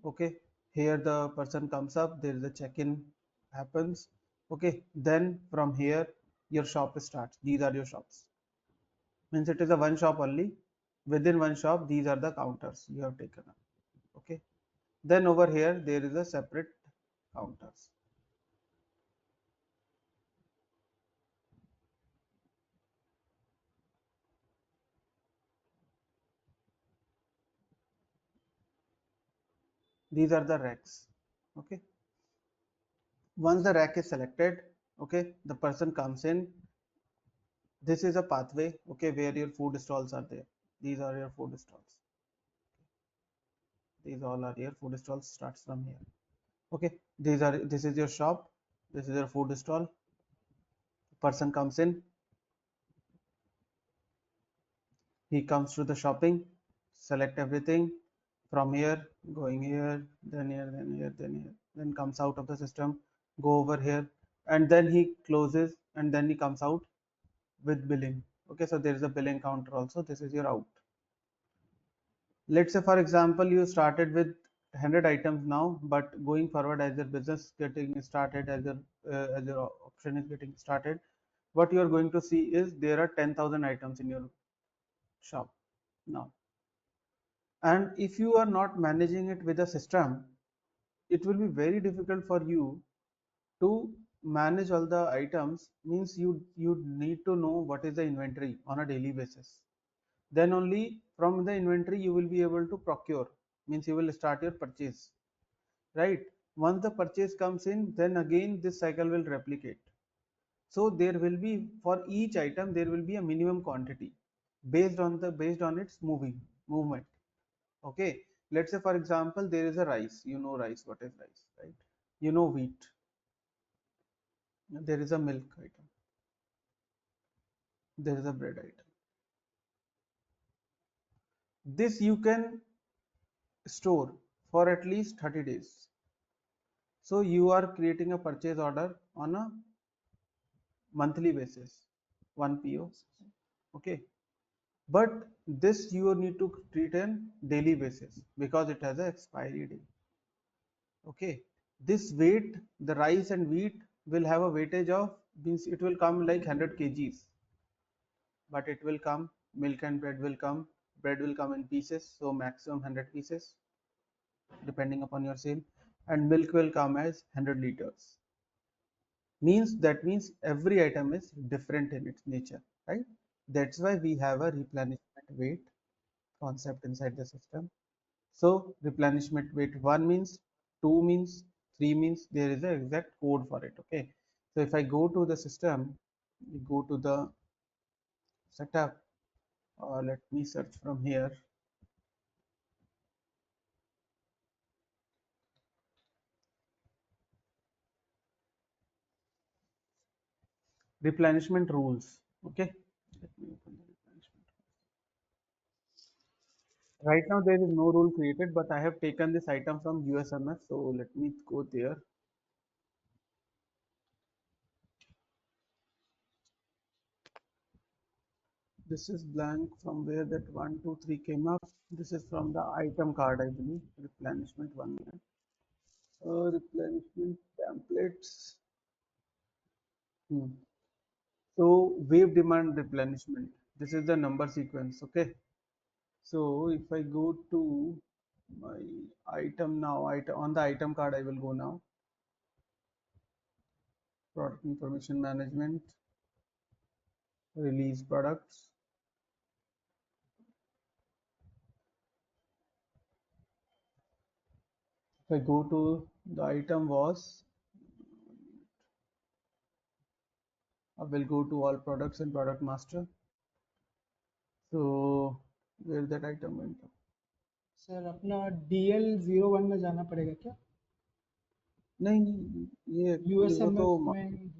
Okay, here the person comes up, there is a check-in happens. Okay, then from here your shop starts. These are your shops, means it is a one shop only. Within one shop these are the counters you have taken up. Okay, then over here there is a separate counters. These are the racks. Okay, once the rack is selected, okay, the person comes in, This is a pathway, okay, where your food stalls are there. These are your food stalls. These all are your food stalls. Starts from here. Okay, this is your shop. This is your food stall. Person comes in. He comes to the shopping. Select everything from here, going here, then here, then here, then here. Then comes out of the system. Go over here, and then he closes, and then he comes out with billing. Okay, so there is a billing counter also. This is your out. Let's say for example you started with 100 items now, but going forward as your business getting started, as your option is getting started, what you are going to see is there are 10,000 items in your shop now. And if you are not managing it with a system, it will be very difficult for you to manage all the items. Means you need to know what is the inventory on a daily basis. Then only from the inventory you will be able to procure. Means you will start your purchase, right? Once the purchase comes in, then again this cycle will replicate. So there will be, for each item there will be a minimum quantity based on its movement. Okay, let's say for example there is a rice. You know rice, what is rice, right? You know wheat. There is a milk item. There is a bread item. This you can store for at least 30 days. So you are creating a purchase order on a monthly basis, one PO. Okay, but this you need to treat in daily basis because it has an expiry date. Okay, this weight, the rice and wheat will have a weightage of, means it will come like 100 kgs, but it will come, milk and bread will come in pieces, so maximum 100 pieces depending upon your sale, and milk will come as 100 liters. Means that means every item is different in its nature, right? That's why we have a replenishment weight concept inside the system. So replenishment weight 1 means, 2 means, 3 means, there is an exact code for it. Okay, so if I go to the system, we go to the setup, or let me search from here, replenishment rules. Okay, let me open the replenishment. Right now there is no rule created, but I have taken this item from USMF, so let me go there. This is blank from where that 1, 2, 3 came up. This is from the item card, I believe. Replenishment 1 minute. Replenishment templates. Hmm. So wave demand replenishment. This is the number sequence. Okay. So if I go to my item now, on the item card, I will go now. Product information management, release products. If I go to the item was, I will go to all products and product master. So where that item went? Sir अपना DL01 में जाना पड़ेगा क्या? नहीं नहीं, ये actually वो तो USMF में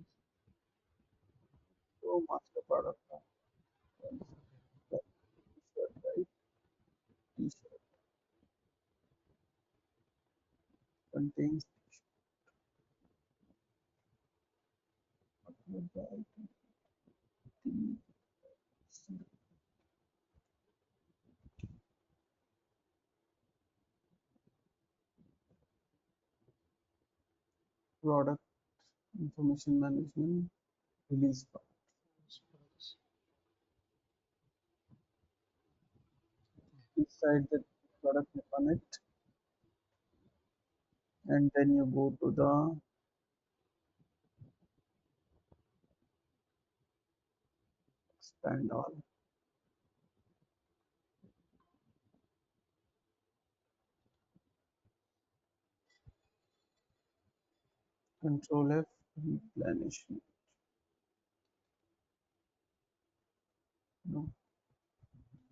मास्टर प्रोडक्ट था, right? T shirt contains product information management release part. Inside the product on it, and then you go to the expand all, control F, replenish.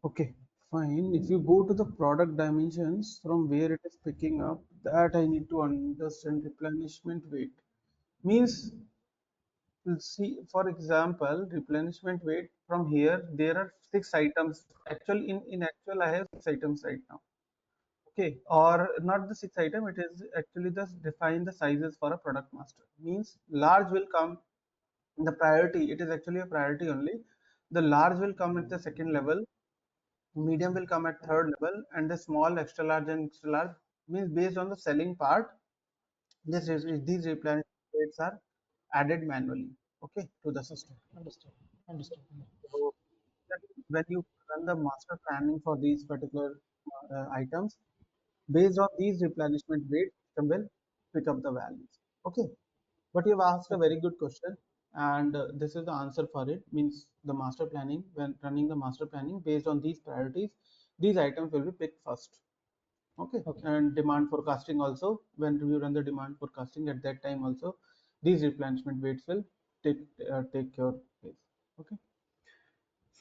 Okay, fine. If you go to the product dimensions from where it is picking up, that I need to understand replenishment weight. Means, see, for example, replenishment weight from here, there are six items. Actually, in actual, I have six items right now. Okay, or not the six item, it is actually just define the sizes for a product master. Means large will come the priority, it is actually a priority only. The large will come at the second level, medium will come at third level, and the small, extra large, and extra large means based on the selling part. These replenishment rates are added manually, okay, to the system. Understood. Understood. So that when you run the master planning for these particular items, based on these replenishment rates, system will pick up the values. Okay, but you've asked a Okay. very good question, and this is the answer for it. Means the master planning, when running the master planning based on these priorities, these items will be picked first. Okay, Okay. and demand forecasting also, when you run the demand forecasting at that time also, these replenishment weights will take your place. Okay,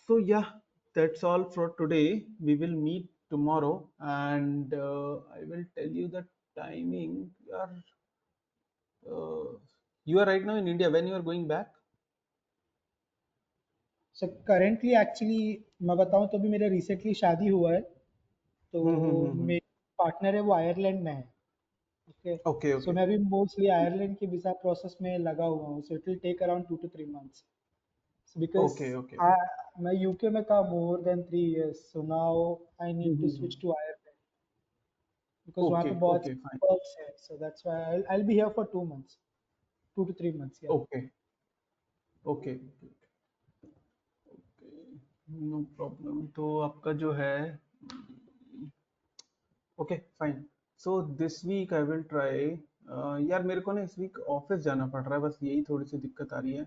so yeah, that's all for today. We will meet tomorrow, and I will tell you the timing. Uh, you are right now in India. When you are going back? So currently actually मैं बताऊं तो अभी मेरा recently शादी हुआ है, तो Hmm. मेरे पार्टनर है वो आयरलैंड में है। ओके। Okay, सो okay, मैं अभी मोस्टली आयरलैंड के वीज़ा प्रोसेस में लगा हुआ हूँ, so it will take around 2 to 3 months because okay, okay. मैं यूके में था more than 3 years, so now I need to Hmm. Switch to Ireland because वहाँ पे Okay, बहुत okay, fine. पर्क्स है, so that's why I will be here for 2 months, 2 to 3 months, या। Okay, okay, no problem. तो आपका जो है, okay fine. So this week I will try. यार मेरे को ना इस वीक ऑफिस जाना पड़ रहा है, बस यही थोड़ी सी दिक्कत आ रही है।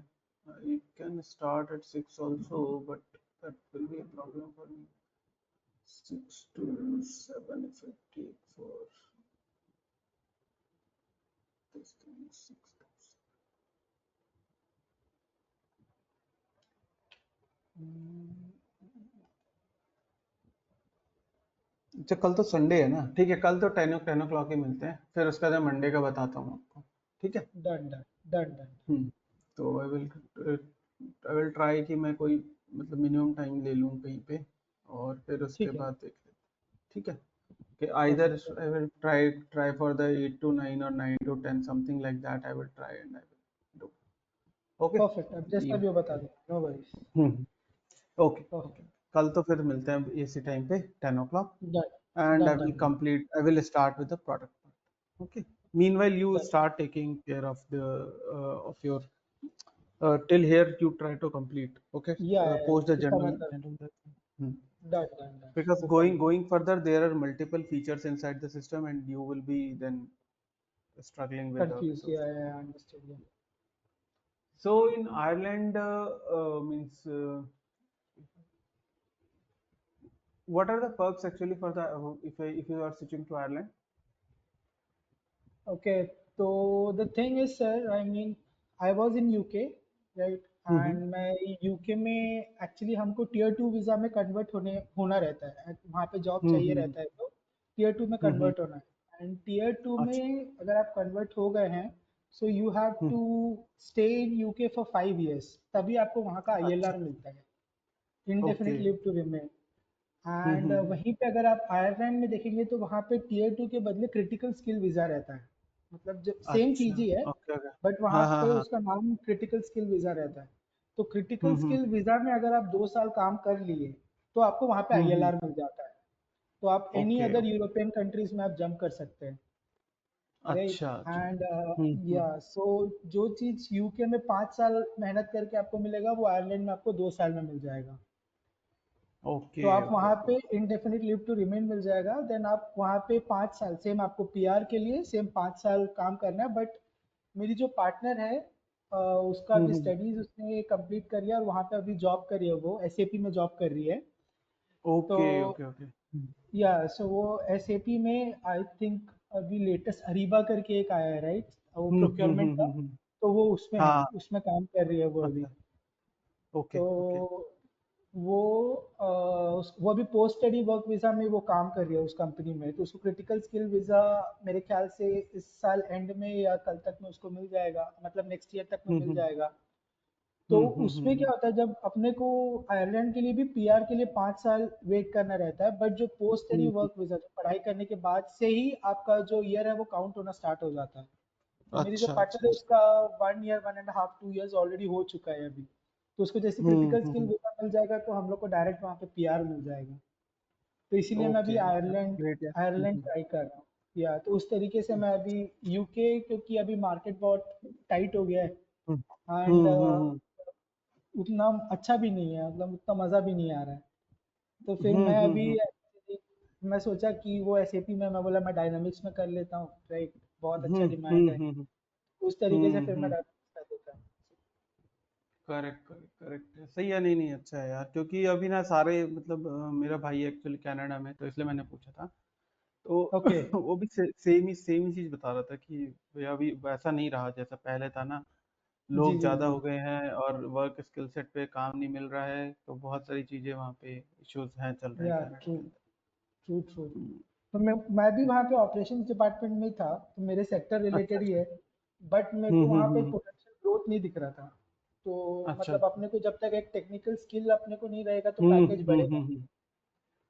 I can start at 6 also, but that will be a problem for me. 6 to 7 if I take for this thing, 6 to 7. अच्छा, कल तो संडे है ना, ठीक है, कल तो 10 o'clock ही मिलते हैं, फिर उसका मैं मंडे का बताता हूँ आपको। ठीक है। Done done done done. तो आई विल ट्राई कि मैं कोई मतलब मिनिमम टाइम ले लूँ कहीं पे, और फिर उसके ठीक है। बाद देख लेते हैं। ठीक है, कि either perfect. I will try for the 8 to 9 or 9 to 10, something like that. I will try and I will do. Okay. Perfect, अब जैसा भी हो बता दो, no worries. Okay okay, perfect. कल तो फिर मिलते हैं इसी टाइम पे, 10 o'clock, done and done done done I will start with the product part. Okay. Meanwhile, you done. start taking care of the of your till here you try to complete. Okay. या Post the इतना मैं journal कर। and all that. Hmm. Done done done. Because no going problem. going further, there are multiple features inside the system, and you will be then struggling with confuse, those things. या understood, या। So in Ireland, means what are the perks actually for the if you are switching to Ireland? Okay, तो the thing is sir, I mean I was in UK, right, Mm-hmm. And मैं UK में actually हमको tier 2 visa में convert होना रहता है, वहाँ पे जॉब चाहिए Mm-hmm. रहता है, तो टीयर 2 में Mm-hmm. कन्वर्ट होना है, एंड टीयर 2 अच्छा। में अगर आप कन्वर्ट हो गए हैं, so you have to stay in UK for 5 years, तभी आपको वहाँ का अच्छा। आईएलआर मिलता है, okay. Indefinite leave to remain. Hmm and hmm वहीं पे अगर आप आयरलैंड में देखेंगे तो वहाँ पे टीयर 2 के बदले क्रिटिकल स्किल वीज़ा रहता है, मतलब जो सेम अच्छा। चीज़ ही है, ओके ओके। बट वहाँ हाँ हाँ पे हाँ। उसका नाम क्रिटिकल स्किल वीज़ा रहता है। तो क्रिटिकल स्किल हम्म। वीज़ा में अगर आप 2 साल काम कर लिए तो आपको वहाँ पे हम्म। आईएलआर मिल जाता है, तो आप any okay other okay. European countries में आप जंप कर सकते हैं, राइट। अच्छा अच्छा। एंड हम्म। या सो जो चीज़ यूके में 5 साल मेहनत करके आपको मिलेगा वो आयरलैंड में आपको 2 साल में मिल जाएगा। ओके तो आप ओके वहाँ ओके। पे इंडेफिनिट लिव टू रिमेन मिल जाएगा, देन आप वहाँ पे 5 साल सेम आपको पीआर के लिए सेम 5 साल काम करना है, बट मेरी जो पार्टनर है उसका भी हम्म। स्टडीज उसने कंप्लीट करी है और वहाँ पे अभी जॉब कर रही है, वो एसएपी में जॉब कर रही है। तो ओके ओके ओके। या सो वो एसएपी में आई थिंक अभी लेटेस्ट अरीबा करके एक आया है, राइट, वो प्रोक्योरमेंट का, तो वो उसमें है, हाँ। उसमें काम कर रही है वो अभी। अच्छा। ओके तो ओके। वो वो अभी पोस्ट स्टडी वर्क वीज़ा में वो काम कर रही है उस कंपनी में, तो उसको क्रिटिकल स्किल वीज़ा मेरे ख्याल से इस साल एंड में या कल तक में उसको मिल जाएगा, मतलब नेक्स्ट ईयर तक में मिल हम्म जाएगा। तो उसमें क्या होता है, जब अपने को आयरलैंड के लिए भी पीआर के लिए 5 साल वेट करना रहता है, बट जो पोस्ट स्टडी हम्म, वर्क वीज़ा जो पढ़ाई करने के बाद से ही आपका जो ईयर है वो काउंट होना स्टार्ट हो जाता है। तो मेरी जो अच्छा पार्टनर अच्छा है अच्छा। उसका 1 ईयर 1.5 2 इयर्स ऑलरेडी हो चुका है अभी। तो उसको जैसे क्रिटिकल स्किल वीजा मिल जाएगा तो हम लोग को डायरेक्ट वहाँ पे पीआर मिल जाएगा। तो इसीलिए मैं अभी ओके आयरलैंड ग्रेट यार। आयरलैंड ट्राई कर रहा हूँ। या तो उस तरीके से मैं अच्छा अच्छा। अभी यूके, क्योंकि अभी मार्केट बहुत टाइट हो गया हम्म है एंड हम्म उतना अच्छा भी नहीं है, मतलब उतना मज़ा भी नहीं आ रहा है। तो फिर मैं अभी हम्म। मैं सोचा कि वो एसएपी में मैं बोला मैं डायनामिक्स में कर लेता हूँ, राइट, बहुत अच्छा डिमांड है। हम्म उस तरीके से फिर मैं हम्म। डायनामिक्स कर देता हूँ। करेक्ट करेक्ट करेक्ट है, सही है, नहीं नहीं अच्छा है यार, क्योंकि अभी ना सारे मतलब मेरा भाई एक्चुअली कनाडा में, तो इसलिए मैंने पूछा था। तो ओके। वो भी सेम ही चीज बता रहा था कि भैया अभी वैसा नहीं रहा जैसा पहले था ना, जी लोग जी ज्यादा जी। हो गए हैं और वर्क स्किल सेट पे काम नहीं मिल रहा है, तो बहुत सारी चीजें वहाँ पे इश्यूज हैं चल रहे हैं या कनाडा ट्रू के अंदर। True true. हम्म, तो मैं भी वहाँ पे ऑपरेशंस डिपार्टमेंट में ही था, तो मेरे सेक्टर अच्छा रिलेटेड ही अच्छा। है। बट मेरे को वहाँ पे हम्म। पोटेंशियल ग्रोथ नहीं दिख रहा था। तो अच्छा मतलब अच्छा। अपने को जब तक एक टेक्निकल स्किल अपने को नहीं रहेगा तो पैकेज बढ़ेगा नहीं। तो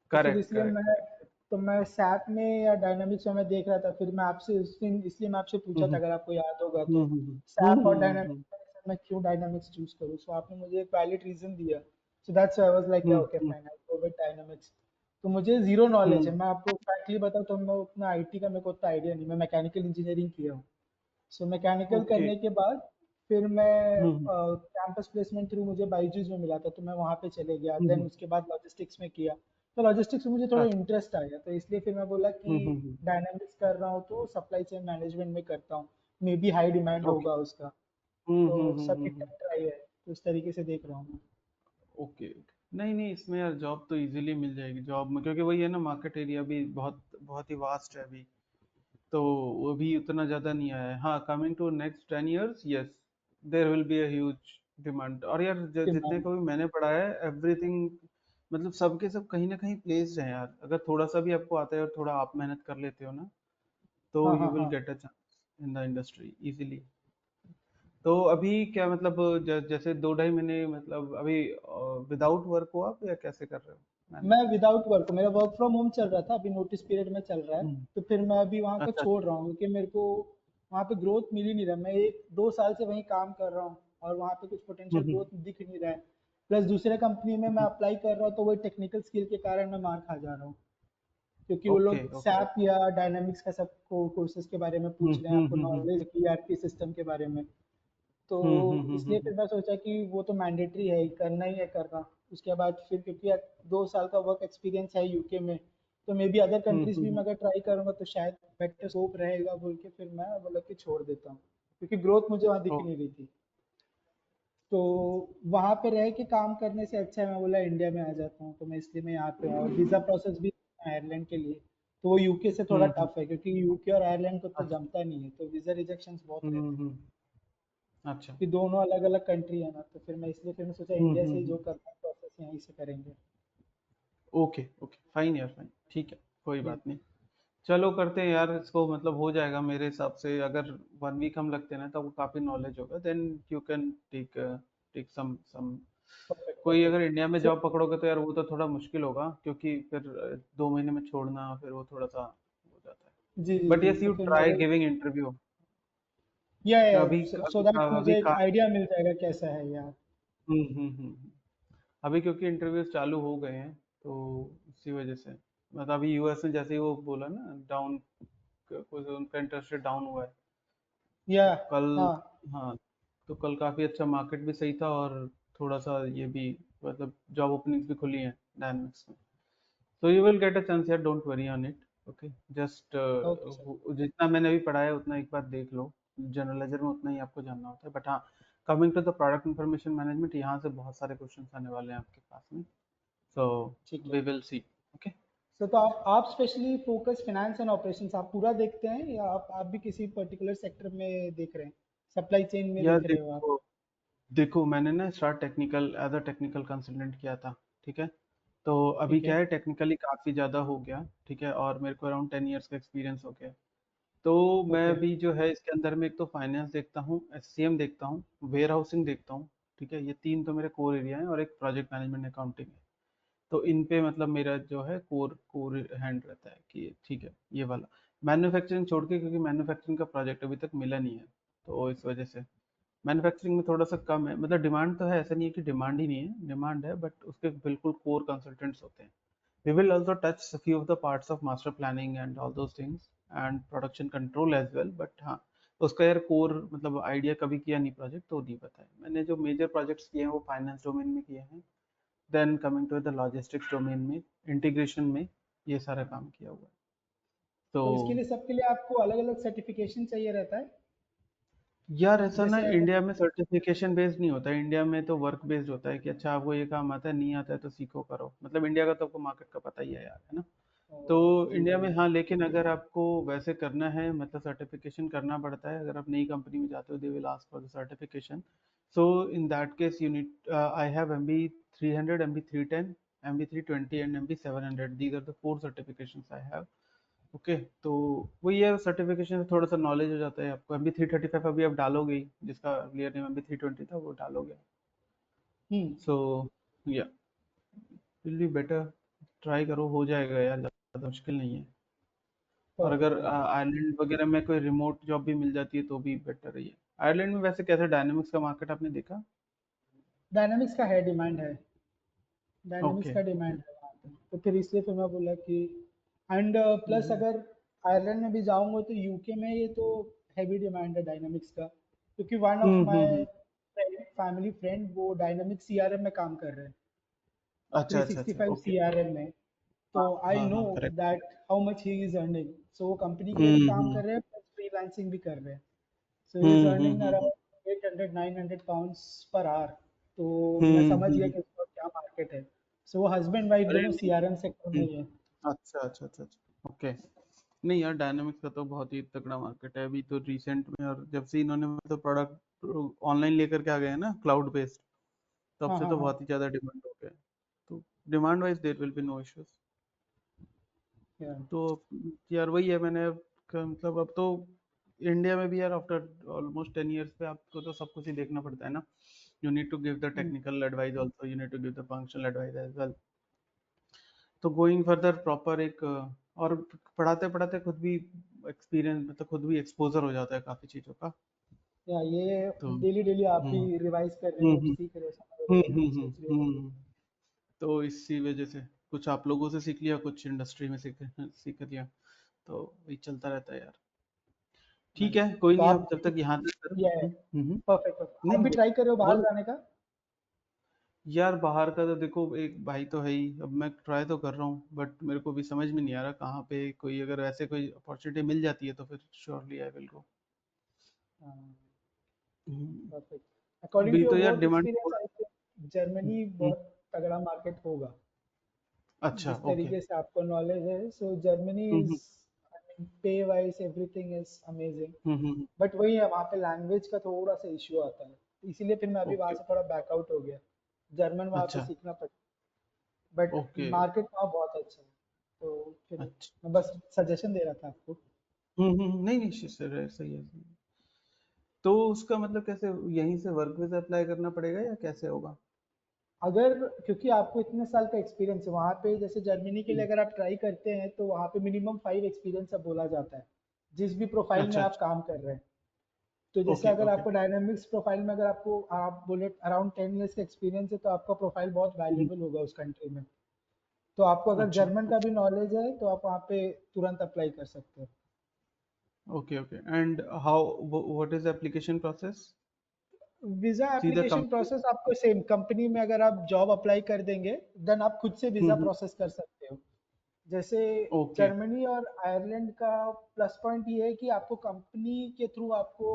फिर करेक्ट इसलिए करेक्ट मैं करेक्ट। तो मैं सैप में या डायनामिक्स में मैं देख रहा था, फिर मैं आपसे उस दिन इसलिए मैं आपसे पूछा था, हम्म अगर आपको याद होगा तो, हम्म सैप और हम्म डायनामिक्स में से मैं क्यों डायनामिक्स चूज करूँ, सो आपने मुझे एक वैलिड रीजन दिया। So that's why I was like yeah okay hmm fine, I go with Dynamics. तो मुझे जीरो नॉलेज है, हम्म। मैं आपको फ्रैंकली बताऊँ तो मैं उतना आईटी का मेरे को उतना आइडिया नहीं, मैं मैकेनिकल इंजीनियरिंग किया हूँ। So mechanical okay. करने के बाद फिर मैं हम्म कैंपस प्लेसमेंट थ्रू मुझे बायजूस में मिला था, तो मैं वहाँ पे चले गया, देन हम्म। उसके बाद लॉजिस्टिक्स में किया। तो लॉजिस्टिक्स में मुझे थोड़ा अच्छा। इंटरेस्ट आया, तो इसलिए फिर मैं बोला कि हम्म। डायनामिक्स कर रहा हूँ तो सप्लाई चेन मैनेजमेंट में करता हूँ, may be high demand okay. होगा उसका। तो सब एक ट्राई है, तो उस तरीके से देख रहा हूँ मैं। Okay okay. नहीं नहीं, इसमें यार जॉब तो इजीली मिल जाएगी जॉब में, क्योंकि वही है ना, मार्केट एरिया भी बहुत बहुत ही वास्ट है अभी, तो वो भी उतना ज्यादा नहीं आया है। हाँ, coming to next 10 years, yes, there will be a huge demand. और यार जितने डिमांड। को भी मैंने पढ़ा है, एवरीथिंग मतलब सबके सब कहीं ना कहीं प्लेस्ड हैं यार, अगर थोड़ा सा भी आपको आता है और थोड़ा आप मेहनत कर लेते हो ना, तो हाँ यू हाँ विल हाँ। Gate a chance in the industry easily. तो अभी क्या मतलब, जैसे 2 ढाई महीने मतलब अभी विदाउट वर्क हो आप, या कैसे कर रहे हो मैं मैनेज? विदाउट वर्क, मेरा वर्क फ्रॉम होम चल रहा था, अभी नोटिस पीरियड में चल रहा है। हम्म। तो फिर मैं अभी वहाँ को अच्छा छोड़ रहा हूँ क्योंकि मेरे को वहाँ पे ग्रोथ मिल ही नहीं रहा। मैं 1 2 साल से वहीं काम कर रहा हूँ और वहाँ पे कुछ पोटेंशियल हम्म ग्रोथ दिख नहीं रहा है। प्लस दूसरे कंपनी में मैं हम्म। अप्लाई कर रहा हूँ तो वही टेक्निकल स्किल के कारण मैं मार खा जा रहा हूँ, क्योंकि वो ओके लोग ओके। सैप या डायनामिक्स का सब कोर्सेज के बारे में पूछ रहे हैं, आपको हम्म। नॉलेज ईआरपी सिस्टम के बारे में। तो इसलिए फिर मैं सोचा कि वो तो मैंडेटरी है ही, करना ही है करना। उसके बाद फिर क्योंकि 2 साल का वर्क एक्सपीरियंस है यूके में, तो मे बी अदर कंट्रीज भी हम्म। मैं अगर ट्राई करूंगा तो शायद बेटर स्कोप रहेगा बोल के फिर मैं बोला कि छोड़ देता हूँ, क्योंकि ग्रोथ मुझे वहाँ दिख ओ, नहीं रही थी। तो वहाँ पे रह के काम करने से अच्छा है, मैं बोला इंडिया में आ जाता हूँ, तो मैं इसलिए मैं यहाँ पे आया। और वीज़ा प्रोसेस भी आयरलैंड के लिए, तो वो यूके से थोड़ा हम्म। टफ है, क्योंकि यूके और आयरलैंड को तो अच्छा। जमता नहीं है, तो वीज़ा रिजेक्शंस बहुत रहते हैं। हम्म। अच्छा। कि दोनों अलग अलग कंट्री है ना, तो फिर मैं इसलिए फिर मैं सोचा इंडिया से ही जो हम्म। करना है प्रोसेस यहीं से करेंगे। ओके ओके, फाइन यार, फाइन, ठीक है, कोई या बात नहीं। चलो करते हैं यार इसको, मतलब हो जाएगा मेरे हिसाब से, अगर 1 वीक हम लगते हैं ना, तो वो काफी नॉलेज होगा, then you can take take some. Perfect कोई परफेक्ट। अगर इंडिया में सो जॉब पकड़ोगे तो यार वो तो थोड़ा मुश्किल होगा, क्योंकि फिर 2 महीने में छोड़ना, फिर वो थोड़ा सा हो जाता है। जी जी बट जी, यस, तो यू फिर ट्राई मेरे गिविंग इंटरव्यू। या अभी सो अभी दैट अभी मुझे एक का आइडिया मिल जाएगा कैसा है यार। हम्म। अभी क्योंकि इंटरव्यूज चालू हो गए हैं, तो इसी वजह से, मतलब अभी यूएस में जैसे ही वो बोला ना डाउन, कुछ उनका इंटरेस्ट रेट डाउन हुआ है, या तो कल, हाँ। हाँ, तो कल काफी अच्छा मार्केट भी सही था, और थोड़ा सा ये भी मतलब जॉब ओपनिंग्स भी खुली हैं डायनेमिक्स में। तो you will get a chance यार, don't worry on it. Okay, just okay sir. जितना मैंने अभी पढ़ा है उतना एक बार देख लो, जनरल लेजर में उतना ही आपको जानना होता है, बट हाँ, coming to the product information management, यहाँ से बहुत सारे क्वेश्चंस आने वाले हैं आपके पास में, सो ठीक है। We will see. Okay. Sir तो आप specially focus finance and operations आप पूरा देखते हैं, या आप भी किसी पर्टिकुलर सेक्टर में देख रहे हैं, सप्लाई चेन में यार देख रहे हो आप? देखो, देखो मैंने ना start technical as a technical consultant किया था, ठीक है। तो अभी ठीक क्या है। है, टेक्निकली काफ़ी ज़्यादा हो गया, ठीक है, और मेरे को अराउंड 10 ईयर्स का एक्सपीरियंस हो गया। तो मैं ओके। अभी जो है इसके अंदर में एक तो फाइनेंस देखता हूँ, एससीएम देखता हूँ, वेयर हाउसिंग देखता हूँ, ठीक है, ये तीन तो मेरे कोर एरिया हैं, और एक प्रोजेक्ट मैनेजमेंट अकाउंटिंग है। तो इन पे मतलब मेरा जो है कोर कोर हैंड रहता है कि ठीक है ये वाला। मैन्युफैक्चरिंग छोड़ के, क्योंकि मैन्युफैक्चरिंग का प्रोजेक्ट अभी तक मिला नहीं है, तो इस वजह से मैन्युफैक्चरिंग में थोड़ा सा कम है। मतलब डिमांड तो है, ऐसा नहीं है कि डिमांड ही नहीं है, डिमांड है, बट उसके बिल्कुल कोर कंसल्टेंट्स होते हैं। We will also touch a few of the parts of master planning and all those things and production control as well, but हाँ, उसका यार कोर मतलब आइडिया कभी किया नहीं प्रोजेक्ट, तो नहीं पता है। मैंने जो मेजर प्रोजेक्ट्स किए हैं वो फाइनेंस डोमेन में किए हैं, then coming to the logistics domain में, इंटीग्रेशन में, ये सारा काम किया हुआ है। तो तो इसके लिए सबके लिए आपको अलग अलग सर्टिफिकेशन चाहिए रहता है? यार ऐसा ना, जैसे अगर इंडिया में सर्टिफिकेशन बेस्ड नहीं होता है, इंडिया में तो वर्क बेस्ड होता है कि अच्छा आपको ये काम आता है, नहीं आता है तो सीखो करो। मतलब इंडिया का तो आपको मार्केट का पता ही है यार, है ना। तो जी इंडिया जी। में हाँ, लेकिन अगर आपको वैसे करना है, मतलब सर्टिफिकेशन करना पड़ता है, अगर आप नई कंपनी में जाते हो, they will ask for the certification. So in that case you need, I have MB 300, MB 310, MB 320 and MB 700, these are the four certifications I have. Okay, तो वही है, सर्टिफिकेशन से थोड़ा सा नॉलेज हो जाता है आपको। MB 335 अभी आप डालोगे ही, जिसका क्लियर नेम MB 320 था वो डालोगे। हम्म। सो या विल बी बेटर, ट्राई करो, हो जाएगा यार, ज़्यादा मुश्किल नहीं है। और परफेक्ट अगर परफेक्ट। आयरलैंड वगैरह में कोई रिमोट जॉब भी मिल जाती है तो भी बेटर ही है। आयरलैंड में वैसे कैसे डायनामिक्स का मार्केट आपने देखा? डायनामिक्स का है, डिमांड है। डायनेमिक्स ओके का ओके। डिमांड है वहाँ पे, तो फिर इसलिए फिर मैं बोला कि एंड प्लस हम्म अगर आयरलैंड में भी जाऊंगा तो यूके में ये तो हैवी डिमांड है डायनेमिक्स का, क्योंकि one of my hmm. Family friend वो डायनेमिक सीआरएम में काम कर रहे हैं, अच्छा अच्छा अच्छा, 365 ओके। सीआरएम में। तो हाँ आई हाँ नो हाँ, correct. That how much he is earning. So वो कंपनी के लिए भी काम हम्म। कर रहे हैं प्लस फ्रीलांसिंग भी कर रहे हैं। So he is earning hmm. Around 800-900 pounds per hour. तो मैं समझ गया हम्म। कि उसका क्या मार्केट है। सो वो हस्बैंड वाइफ अरे दोनों नहीं। सीआरएम सेक्टर में हम्म, ही है। अच्छा अच्छा अच्छा अच्छा, ओके। नहीं यार, डायनामिक्स का तो बहुत ही तगड़ा मार्केट है अभी तो रिसेंट में, और जब से इन्होंने मतलब प्रोडक्ट ऑनलाइन लेकर के आ गए हैं ना, क्लाउड बेस्ड, तब हाँ से हाँ तो हाँ। बहुत ही ज्यादा डिमांड हो गया है। तो demand wise there will be no issues. Yeah. तो यार वही है, मैंने मतलब अब तो इंडिया में भी यार आफ्टर ऑलमोस्ट 10 ईयर्स पे आपको तो सब कुछ ही देखना पड़ता है ना। You need to give the hmm. Technical advice also, you need to give the functional advice as well. तो गोइंग फर्दर प्रॉपर एक और पढ़ाते पढ़ाते खुद भी एक्सपीरियंस, मतलब खुद भी एक्सपोजर हो जाता है काफी चीजों का। या ये तो डेली डेली आप हम्म भी रिवाइज कर रहे हो, हम्म सीख रहे हो, समझ रहे हो, सोच रहे हो। हम्म। तो इसी वजह से कुछ आप लोगों से सीख लिया, कुछ इंडस्ट्री में सीख सीख लिया, तो वही चलता रहता है यार। ठीक नाइस। है, कोई तो नहीं, आप आप जब तक यहाँ तक करो। ये है परफेक्ट परफेक्ट। आप नहीं भी ट्राई कर रहे हो बाहर बोलो। जाने का? यार बाहर का तो देखो, एक भाई तो है ही, अब मैं ट्राई तो कर रहा हूँ, बट मेरे को भी समझ में नहीं आ रहा कहाँ पे कोई, अगर ऐसे कोई अपॉर्चुनिटी मिल जाती है तो फिर surely I will go. Perfect. According अभी टू योर तो यार work demand experience I think Germany बहुत तगड़ा मार्केट होगा, अच्छा जिस ओके। तरीके से आपको नॉलेज है। So Germany is, hmm I mean pay wise everything is amazing. Hmm. But वही है, वहाँ पे लैंग्वेज का थोड़ा सा इश्यू आता है, इसीलिए फिर मैं अभी वहाँ ओके। से थोड़ा बैकआउट हो गया। जर्मन वहाँ पे अच्छा। सीखना पड़ा, बट ओके। मार्केट वहाँ बहुत अच्छा है। तो फिर अच्छा मैं अच्छा। बस सजेशन दे रहा था आपको। नहीं नहीं, सही है सही है सही है। तो उसका मतलब कैसे, यहीं से वर्क वीजा अप्लाई करना पड़ेगा या कैसे होगा? अगर, क्योंकि आपको इतने साल का एक्सपीरियंस है वहाँ पे, जैसे जर्मनी के लिए हम्म, अगर आप ट्राई करते हैं तो वहाँ पे मिनिमम 5 एक्सपीरियंस अब बोला जाता है, जिस भी प्रोफाइल में अच्छा आप अच्छा। काम कर रहे हैं। तो जैसे ओके अगर ओके। आपको डायनामिक्स प्रोफाइल में अगर आपको आप बोले अराउंड 10 ईयर्स का एक्सपीरियंस है, तो आपका प्रोफाइल बहुत वैल्यूबल होगा उस कंट्री में। तो आपको अगर अच्छा जर्मन का भी नॉलेज है तो आप वहाँ पे तुरंत अप्लाई कर सकते हो। Okay okay. And how, what is the application process? Visa सीधा एप्लीकेशन कंपनी? प्रोसेस आपको सेम कंपनी में अगर आप जॉब अप्लाई कर देंगे, देन आप खुद से वीजा हम्म। प्रोसेस कर सकते हो। जैसे ओके। जर्मनी और आयरलैंड का प्लस पॉइंट ये है कि आपको कंपनी के थ्रू आपको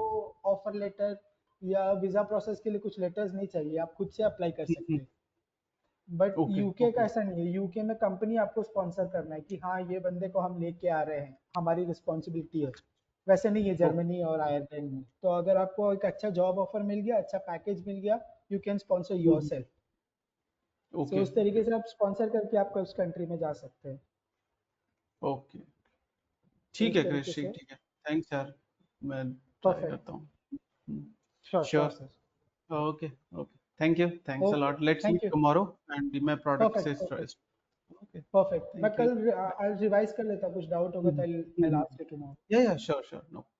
ऑफर लेटर या वीजा प्रोसेस के लिए कुछ लेटर्स नहीं चाहिए, आप खुद से अप्लाई कर सकते हैं। बट ओके यूके का ओके। ऐसा नहीं है, यूके में कंपनी आपको स्पॉन्सर करना है कि हाँ ये बंदे को हम लेके आ रहे हैं, हमारी रिस्पॉन्सिबिलिटी है। वैसे नहीं है ओके। जर्मनी और आयरलैंड में। तो अगर आपको एक अच्छा जॉब ऑफर मिल गया, अच्छा पैकेज मिल गया, you can sponsor your self. So okay उस तरीके ओके से आप स्पॉन्सर करके आप उस कंट्री में जा सकते हैं। ओके। तो ठीक इस है तरीके क्रिश, से। ठीक है। थैंक्स यार, मैं ट्राई परफेक्ट। करता हूँ। Sure sure sure. Sir. Okay okay, thank you, thanks a okay lot, let's meet thank you. Tomorrow and my product perfect says perfect. choice। Okay, perfect, मैं थैंक यू। कल revise कर लेता हूँ, कुछ doubt होगा तो I hmm, ask you tomorrow. या sure sure, no